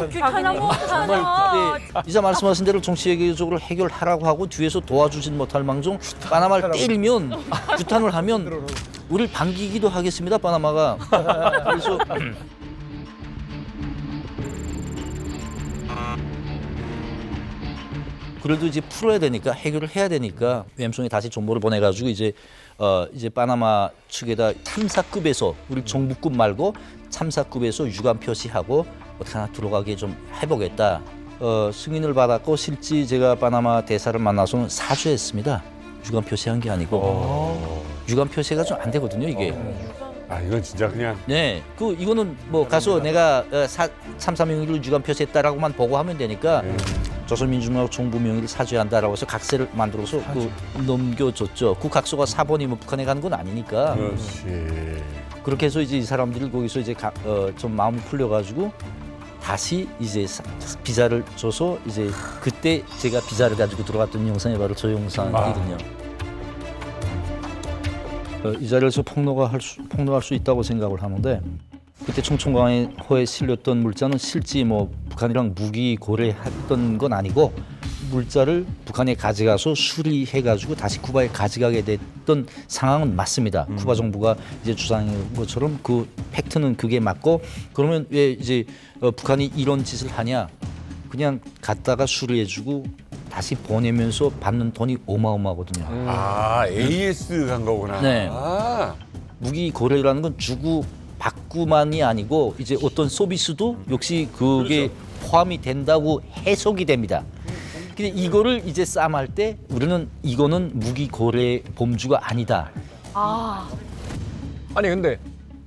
규탄하고 정말 이자 말씀하신 대로 정치적으로 해결하라고 하고 뒤에서 도와주진 못할 망정 파나마를 때리면 규탄을 하면 우리를 반기기도 하겠습니다. 파나마가. 그래서 그래도 이제 풀어야 되니까 해결을 해야 되니까 외무성에 다시 정보를 보내가지고 이제 파나마 측에다 탐사급에서 우리 정부급 말고 참사급에서 유감 표시하고 어떻게 하나 들어가게 좀 해보겠다. 승인을 받았고 실제 제가 파나마 대사를 만나서는 사죄했습니다. 유감 표시한 게 아니고 유감 표시가 좀 안 되거든요 이게. 아 이건 진짜 그냥. 네, 이거는 뭐 가서 내가 참사 명의를 유감 표시했다라고만 보고하면 되니까 조선민주주의민국 정부 명의를 사죄한다라고 해서 각서를 만들어서 넘겨줬죠. 그 각서가 사본이면 북한에 가는 건 아니니까. 그렇지. 그렇게 해서 이제 이 사람들이 거기서 이제 좀 마음이 풀려가지고 다시 이제 비자를 줘서 이제 그때 제가 비자를 가지고 들어갔던 영상이 바로 저 영상이거든요. 이 자리에서 폭로할 수 있다고 생각을 하는데 그때 청천강호에 실렸던 물자는 실제 뭐 북한이랑 무기 고려했던 건 아니고 물자를 북한에 가져가서 수리해가지고 다시 쿠바에 가져가게 됐던 상황은 맞습니다. 쿠바 정부가 이제 주장한 것처럼 그 팩트는 그게 맞고 그러면 왜 이제 북한이 이런 짓을 하냐? 그냥 갖다가 수리해주고 다시 보내면서 받는 돈이 어마어마하거든요. 아 AS 간 거구나. 네. 아. 무기 고려라는 건 주고 받고만이 아니고 이제 어떤 서비스도 역시 그게 포함이 된다고 해석이 됩니다. 근데 이거를 이제 쌈할 때 우리는 이거는 무기 고려 범주가 아니다. 아니 근데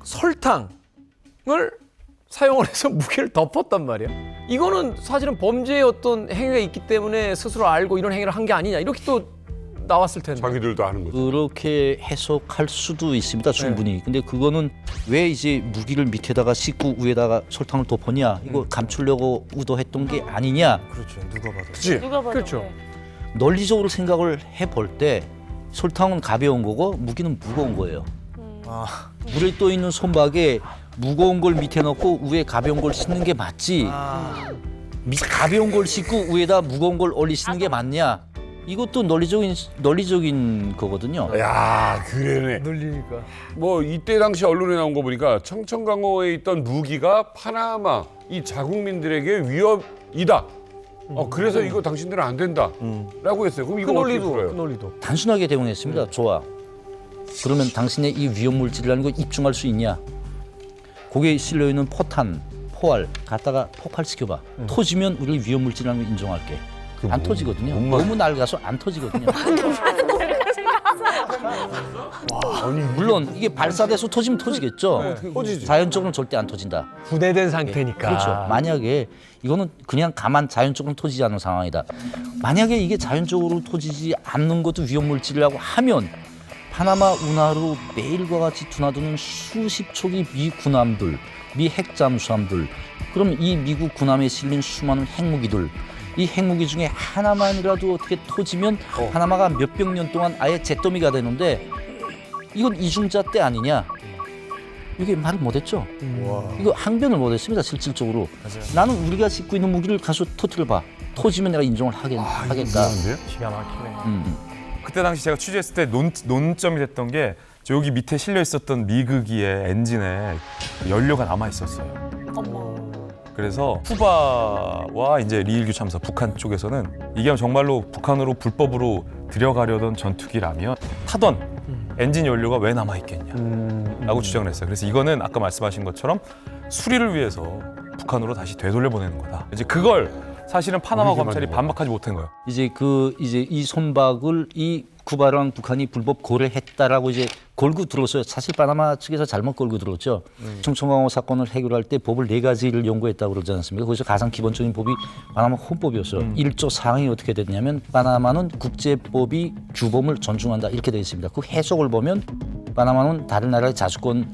설탕을 사용을 해서 무게를 덮었단 말이야. 이거는 사실은 범죄의 어떤 행위가 있기 때문에 스스로 알고 이런 행위를 한 게 아니냐 이렇게 또 나왔을 텐데. 자기들도 하는 거죠. 그렇게 해석할 수도 있습니다, 충분히. 근데 그거는 왜 이제 무기를 밑에다가 싣고 위에다가 설탕을 덮었냐? 이거 감추려고 의도했던 게 아니냐? 그렇죠. 누가 봐도. 그치? 누가 봐도 그렇죠. 논리적으로 생각을 해볼 때 설탕은 가벼운 거고 무기는 무거운 거예요. 물에 떠 있는 손박에 무거운 걸 밑에 넣고 위에 가벼운 걸 싣는 게 맞지. 가벼운 걸 싣고 위에다 무거운 걸 올리시는 게 맞냐? 이것도 논리적인 거거든요. 야 그러네. 늘리니까. 뭐 이때 당시 언론에 나온 거 보니까 청천강호에 있던 무기가 파나마 이 자국민들에게 위협이다. 그래서 이거 당신들은 안 된다라고 했어요. 그럼 이거 어떻게 풀어요? 그 논리도. 단순하게 대응했습니다. 좋아. 그러면 당신의 이 위험 물질이라는 걸 입증할 수 있냐? 거기에 실려 있는 포탄, 포알 갖다가 폭발시켜봐. 터지면 우리 위험 물질이라는 걸 인정할게. 안 터지거든요. 너무 낡아서 안 터지거든요. 물론 이게 발사돼서 터지면 터지겠죠. 자연적으로는 절대 안 터진다. 분해된 상태니까. 그렇죠. 만약에 이거는 그냥 가만 자연적으로 터지지 않는 상황이다. 만약에 이게 자연적으로 터지지 않는 것도 위험물질이라고 하면 파나마 운하로 매일과 같이 드나드는 수십 척의 미 군함들, 미 핵잠수함들, 그럼 이 미국 군함에 실린 수많은 핵무기들, 이 핵무기 중에 하나만이라도 어떻게 터지면 파나마가 몇백 년 동안 아예 잿더미가 되는데 이건 이중자 때 아니냐? 이게 말을 못했죠. 이거 항변을 못했습니다. 실질적으로. 나는 우리가 싣고 있는 무기를 가서 터뜨려봐. 터지면 내가 인정을 하겠다. 기가 막히네. 그때 당시 제가 취재했을 때 논점이 됐던 게 여기 밑에 실려 있었던 미그기의 엔진에 연료가 남아 있었어요. 그래서 쿠바와 이제 리일규 참사 북한 쪽에서는 이게 정말로 북한으로 불법으로 들여가려던 전투기라면 타던 엔진 연료가 왜 남아 있겠냐라고 주장을 했어요. 그래서 이거는 아까 말씀하신 것처럼 수리를 위해서 북한으로 다시 되돌려 보내는 거다. 이제 그걸 사실은 파나마 모르게 검찰이 만든 거야. 반박하지 못한 거예요. 이제 이 손박을 이 쿠바랑 북한이 불법 고려했다라고 이제 걸고 들었어요. 사실 파나마 측에서 잘못 걸고 들었죠. 청천강호 사건을 해결할 때 법을 4가지를 연구했다고 그러지 않습니까? 거기서 가장 기본적인 법이 파나마 헌법이었어요. 1조 4항이 어떻게 됐냐면 파나마는 국제법이 규범을 존중한다 이렇게 되어 있습니다. 그 해석을 보면 파나마는 다른 나라의 자주권을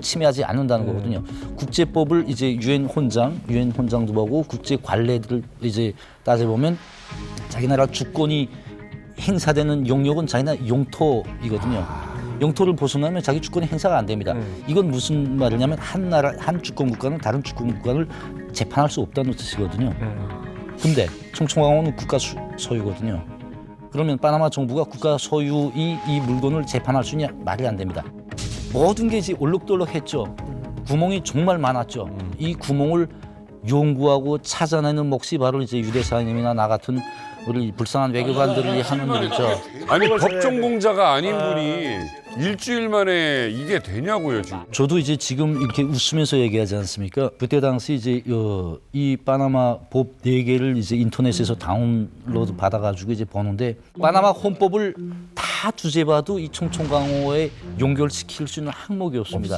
침해하지 않는다는 거거든요. 국제법을 이제 유엔 혼장도 보고 국제 관례들을 이제 따져보면 자기 나라 주권이 행사되는 영역은 자기 나라 영토이거든요. 영토를 벗어나면 자기 주권이 행사가 안 됩니다. 이건 무슨 말이냐면 한 주권 국가는 다른 주권 국가를 재판할 수 없다는 뜻이거든요. 근데 청천강호는 국가 소유거든요. 그러면 파나마 정부가 국가 소유의 이 물건을 재판할 수 있냐? 말이 안 됩니다. 모든 게 이제 올록돌록했죠. 구멍이 정말 많았죠. 이 구멍을 연구하고 찾아내는 몫이 바로 이제 유대사님이나 나 같은 우리 불쌍한 외교관들이 하는 일이죠. 아니 법전공자가 아닌 분이 일주일 만에 이게 되냐고요 지금. 저도 이제 지금 이렇게 웃으면서 얘기하지 않습니까? 그때 당시 이제 이 파나마 법 4개를 이제 인터넷에서 다운로드 받아가지고 이제 보는데 파나마 헌법을 다 뒤져봐도 이 청천강호에 연결시킬 수 있는 항목이 없습니다.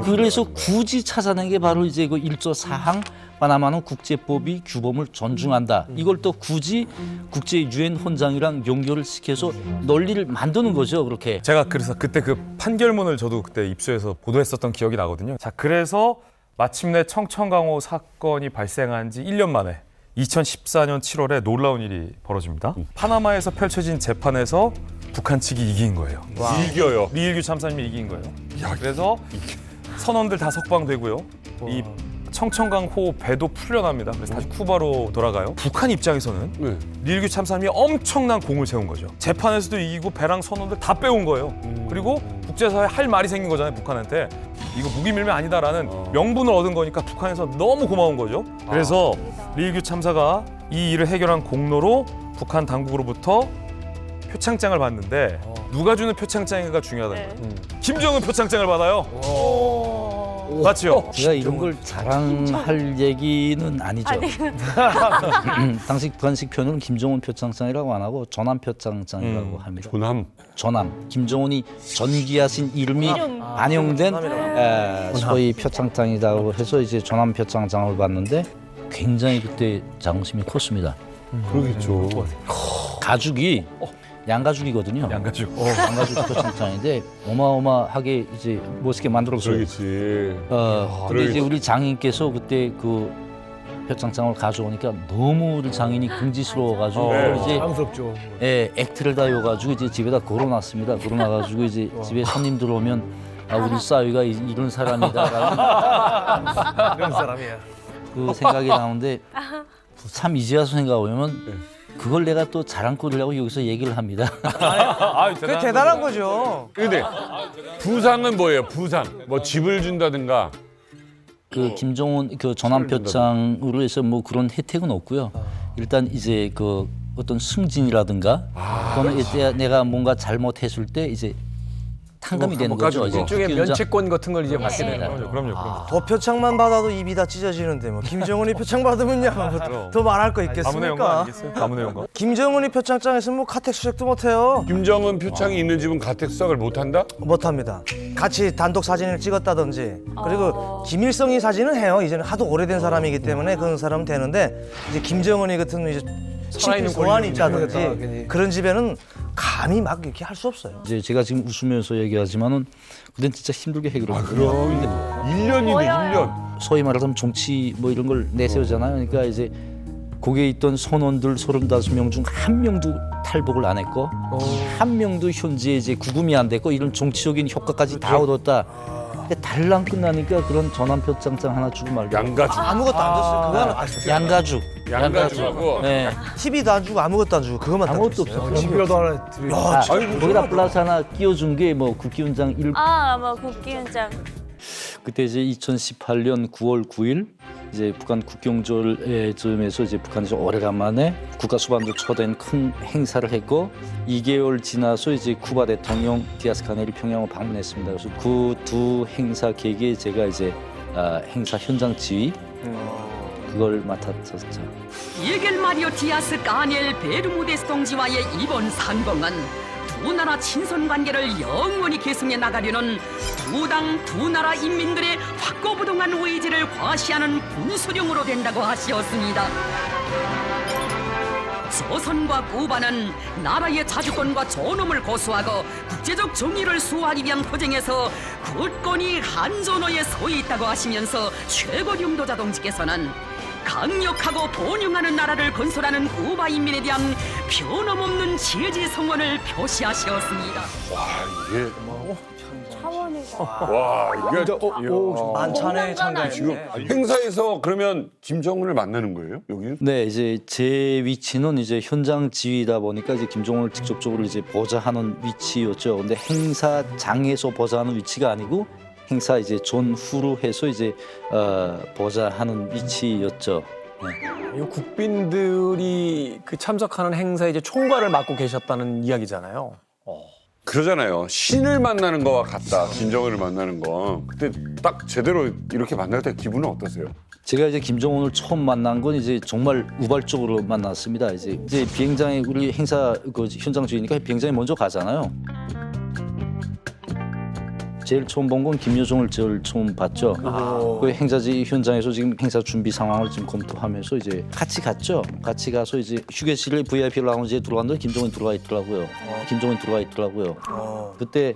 그래서 굳이 찾아낸 게 바로 이제 그 1조 4항 파나마는 국제법이 규범을 존중한다. 이걸 또 굳이 국제 유엔 헌장이랑 연결을 시켜서 논리를 만드는 거죠, 그렇게. 제가 그래서 그때 그 판결문을 저도 그때 입수해서 보도했었던 기억이 나거든요. 자, 그래서 마침내 청천강호 사건이 발생한 지 1년 만에 2014년 7월에 놀라운 일이 벌어집니다. 파나마에서 펼쳐진 재판에서 북한 측이 이긴 거예요. 이겨요. 리일규 참사님이 이긴 거예요. 그래서 선원들 다 석방되고요. 이 청천강호 배도 풀려납니다. 그래서 다시 쿠바로 돌아가요. 북한 입장에서는 리일규 참사님이 엄청난 공을 세운 거죠. 재판에서도 이기고 배랑 선원들 다 빼온 거예요. 그리고 국제사회에 할 말이 생긴 거잖아요. 북한한테. 이거 무기밀매 아니다라는 명분을 얻은 거니까 북한에서 너무 고마운 거죠. 그래서 리일규 참사가 이 일을 해결한 공로로 북한 당국으로부터 표창장을 받는데 누가 주는 표창장인가 중요하다는 거예요. 김정은 표창장을 받아요. 맞죠? 제가 이런 걸 자랑할 얘기는 아니죠. 당시 북한식 표현은 김정은 표창장이라고 안 하고 전함 표창장이라고 합니다. 전함. 김정은이 전기하신 이름이 반영된 소위 표창장이라고 해서 이제 전함 표창장을 받는데 굉장히 그때 자긍심이 컸습니다. 그러겠죠. 가죽이 양가죽이거든요. 양가죽. 양가죽 표창장인데 어마어마하게 이제 멋있게 만들었어요. 그러겠지. 근데 이제 우리 장인께서 그때 그 표창장을 가져오니까 너무 우리 장인이 긍지스러워가지고 이제 당스럽죠. 액트를 다 여가지고 이제 집에다 걸어놨습니다. 걸어놔가지고 이제 집에 손님 들어오면 우리 싸위가 이런 사람이다라는 이런 사람이야. 그 생각이 나오는데 참 이제 와서 생각해보면 그걸 내가 또 자랑거리라고 여기서 얘기를 합니다. 그게 대단한 거죠. 근데 부상은 뭐예요? 부상. 뭐 집을 준다든가. 그 김정은 그 전함 표창으로 해서 뭐 그런 혜택은 없고요. 일단 이제 그 어떤 승진이라든가 그거는 이제 내가 뭔가 잘못했을 때 이제 탕감이 되는 거죠. 이제 일종의 국기훈장. 면책권 같은 걸 이제 받게 되는 거죠. 그럼요. 더 표창만 받아도 입이 다 찢어지는데 뭐 김정은이 표창 받으면요 더 말할 거 가문의 영광 있겠습니까? 아니겠어요? 가문의 영광. 김정은이 표창장에서 뭐 가택 수색도 못해요. 김정은 표창이 있는 집은 가택 수색을 못한다? 못합니다. 같이 단독 사진을 찍었다든지 그리고 김일성이 사진은 해요. 이제는 하도 오래된 사람이기 때문에 그런 사람은 되는데 이제 김정은이 같은 이제 친필 소환이 있다든지 그런 집에는 감히 막 이렇게 할 수 없어요. 이제 제가 지금 웃으면서 얘기하지만은 그땐 진짜 힘들게 해결했거든요. 그럼 1년이네 1년. 소위 말하자면 정치 뭐 이런 걸 내세우잖아요. 그러니까 이제 거기에 있던 선원들 35명 중 한 명도 탈북을 안 했고 한 명도 현재 이제 구금이 안 됐고 이런 정치적인 효과까지 다 얻었다. 근데 달랑 끝나니까 그런 전함 표창장 하나 주고 말고 양가죽. 아무것도 안 줬어요. 그거는 양가죽. 양가죽하고. 네. TV도 안 주고 아무것도 안 주고 그것만 딱 아무것도 줬어요. 없어. 집이라도 하나 드리고. 거기다 플러스 하나 끼워준 게 뭐 국기훈장 1. 뭐 국기훈장. 그때 이제 2018년 9월 9일 이제 북한 국경절쯤에서 이제 북한에서 오래간만에 국가수반도 초대한 큰 행사를 했고 2개월 지나서 이제 쿠바 대통령 디아스 카넬이 평양을 방문했습니다. 그래서 그 두 행사 계기에 제가 이제 행사 현장 지휘 그걸 맡았었죠. 미겔 마리오 디아스 까니엘 베르무데스 동지와의 이번 상봉은 두 나라 친선 관계를 영원히 계승해 나가려는 두 당 두 나라 인민들의 확고부동한 의지를 과시하는 분수령으로 된다고 하시었습니다. 조선과 쿠바는 나라의 자주권과 존엄을 고수하고 국제적 정의를 수호하기 위한 투쟁에서 굳건히 한전호에 서 있다고 하시면서 최고領導자 동지께서는 강력하고 번영하는 나라를 건설하는 쿠바 인민에 대한 변함없는 지지 성원을 표시하셨습니다. 와 이게 차원에서. 와 이게 만찬에 참가했네. 지금 행사에서 그러면 김정은을 만나는 거예요? 여기는? 네, 이제 제 위치는 이제 현장 지휘다 보니까 이제 김정은을 직접적으로 이제 보좌하는 위치였죠. 근데 행사장에서 보좌하는 위치가 아니고 행사 이제 전후로 해서 이제 보좌하는 위치였죠. 네. 이 국빈들이 그 참석하는 행사에 이제 총괄을 맡고 계셨다는 이야기잖아요. 그러잖아요. 신을 만나는 거와 같다. 김정은을 만나는 거. 그때 딱 제대로 이렇게 만날 때 기분은 어떠세요? 제가 이제 김정은을 처음 만난 건 이제 정말 우발적으로 만났습니다. 이제 비행장에 우리 행사 그 현장 주의니까 비행장에 먼저 가잖아요. 제일 처음 본 건 김여정을 제일 처음 봤죠. 그 행사지 현장에서 지금 행사 준비 상황을 지금 검토하면서 이제 같이 갔죠. 같이 가서 이제 휴게실에 VIP 라운지에 들어갔는데 김정은 들어가 있더라고요. 김정은 들어가 있더라고요. 그때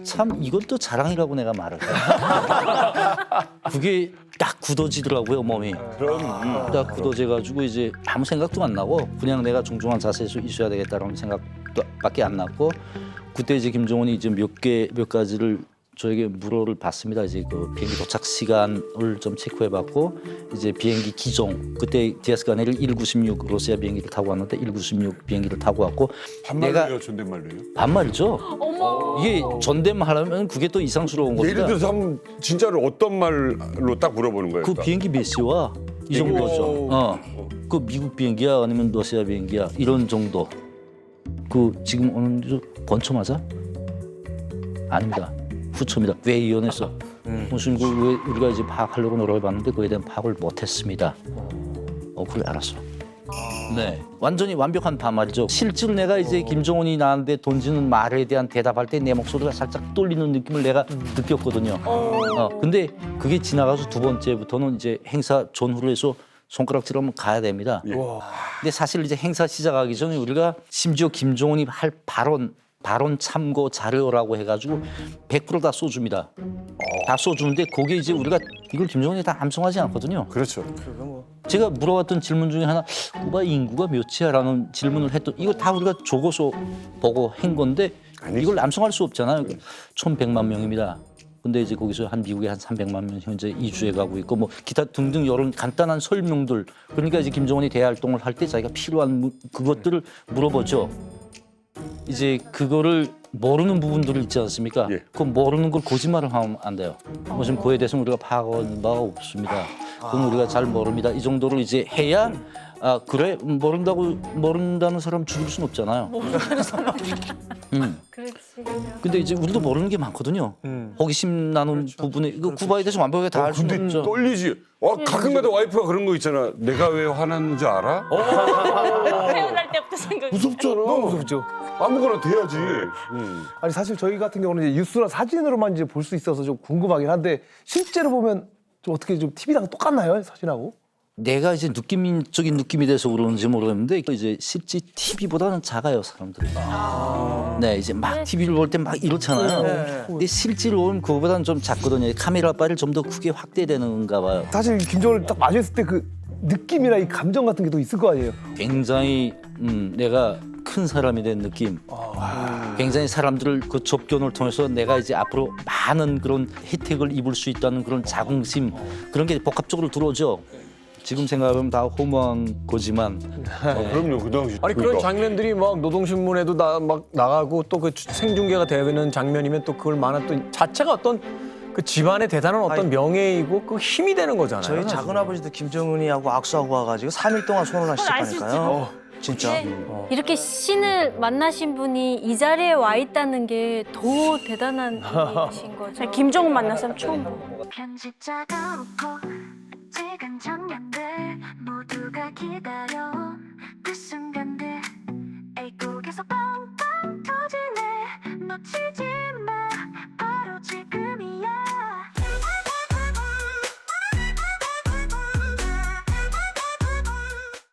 참 이것도 자랑이라고 내가 말을 해요. 그게 딱 굳어지더라고요, 몸이. 딱 굳어져가지고 이제 아무 생각도 안 나고 그냥 내가 정중한 자세에서 있어야 되겠다라는 생각밖에 안 났고 그때 이제 김정은이 이제 몇 가지를 저에게 물어를 받습니다. 이제 그 비행기 도착 시간을 좀 체크해봤고 이제 비행기 기종 그때 디아스 까네를 1916 러시아 비행기를 타고 왔는데 1916 비행기를 타고 왔고 반말로요, 존댓말로요? 반말이죠. 이게 존댓말하면 그게 또 이상스러운 겁니다. 예를 들어서 한번 진짜로 어떤 말로 딱 물어보는 거예요? 그 딱? 비행기 몇 시와 이 정도죠. 그 미국 비행기야 아니면 러시아 비행기야 이런 정도. 그 지금 오는 주 권초 맞아? 아닙니다. 후초입니다. 왜 이혼했어? 무슨 왜 우리가 이제 파악하려고 노력해봤는데 그에 대한 파악을 못했습니다. 그래 알았어. 네, 완전히 완벽한 반말이죠. 실제로 내가 이제 김정은이 나한테 던지는 말에 대한 대답할 때 내 목소리가 살짝 떨리는 느낌을 내가 느꼈거든요. 근데 그게 지나가서 두 번째부터는 이제 행사 전후로 해서 손가락질 하면 가야 됩니다. 근데 사실 이제 행사 시작하기 전에 우리가 심지어 김정은이 할 발언 참고 자료라고 해가지고 100% 다 써줍니다. 다 써주는데 거기에 이제 우리가 이걸 김정은이 다 암송하지 않거든요. 그렇죠. 제가 물어봤던 질문 중에 하나 쿠바 인구가 몇이야? 라는 질문을 했던 이거 다 우리가 적어서 보고 한 건데 이걸 암송할 수 없잖아요. 1,100만 명입니다. 근데 이제 거기서 한 미국에 한 300만 명 현재 이주해 가고 있고 뭐 기타 등등 이런 간단한 설명들 그러니까 이제 김정은이 대활동을 할 때 자기가 필요한 그것들을 물어보죠. 이제 그거를 모르는 부분들이 있지 않습니까? 그 모르는 걸 거짓말을 하면 안 돼요. 지금 그에 대해서 우리가 파악한 바가 없습니다. 그건 우리가 잘 모릅니다. 이 정도로 이제 해야 그래 모른다는 사람 죽일 수는 없잖아요. 그렇지. 근데 이제 우리도 모르는 게 많거든요. 호기심 나는 부분에 이거 쿠바에 대해서 완벽하게 다 알 수는 근데 없죠. 떨리지. 가끔가다 와이프가 그런 거 있잖아. 내가 왜 화났는지 알아? 태어날 때부터 생각이 무섭잖아. 너무 무섭죠. 아무거나 돼야지. 아니 사실 저희 같은 경우는 이제 뉴스나 사진으로만 이제 볼 수 있어서 좀 궁금하긴 한데 실제로 보면 좀 어떻게 좀 TV랑 똑같나요? 사진하고? 내가 이제 느낌적인 느낌이 돼서 그러는지 모르겠는데 이제 실제 TV보다는 작아요 사람들이. 네 이제 막 TV를 볼 때 막 이렇잖아요. 근데 실제로 보면 그거보다는 좀 작거든요. 카메라 바를 좀 더 크게 확대되는가 봐요. 사실 김정은을 딱 마주했을 때 그 느낌이나 이 감정 같은 게 또 있을 거 아니에요? 굉장히 내가 큰 사람이 된 느낌. 굉장히 사람들을 그 접견을 통해서 내가 이제 앞으로 많은 그런 혜택을 입을 수 있다는 그런 자긍심 그런 게 복합적으로 들어오죠. 지금 생각하면 다 허무한 거지만. 그럼요, 그 당시. 아니 그런 장면들이 막 노동신문에도 막 나가고 또 그 생중계가 되는 장면이면 또 그걸 만한 또 자체가 어떤 그 집안의 대단한 어떤 명예이고 그 힘이 되는 거잖아요. 저희 사실. 작은 아버지도 김정은이하고 악수하고 와가지고 3일 동안 손을 하셨다니까요. 진짜. 이렇게 신을 만나신 분이 이 자리에 와 있다는 게 더 대단한 일이신 거죠. 김정은 만났으면 처음. 편집자가 웃고 찍은 장면 기다려온 그 순간들 애국에서 빵빵 터지네 놓치지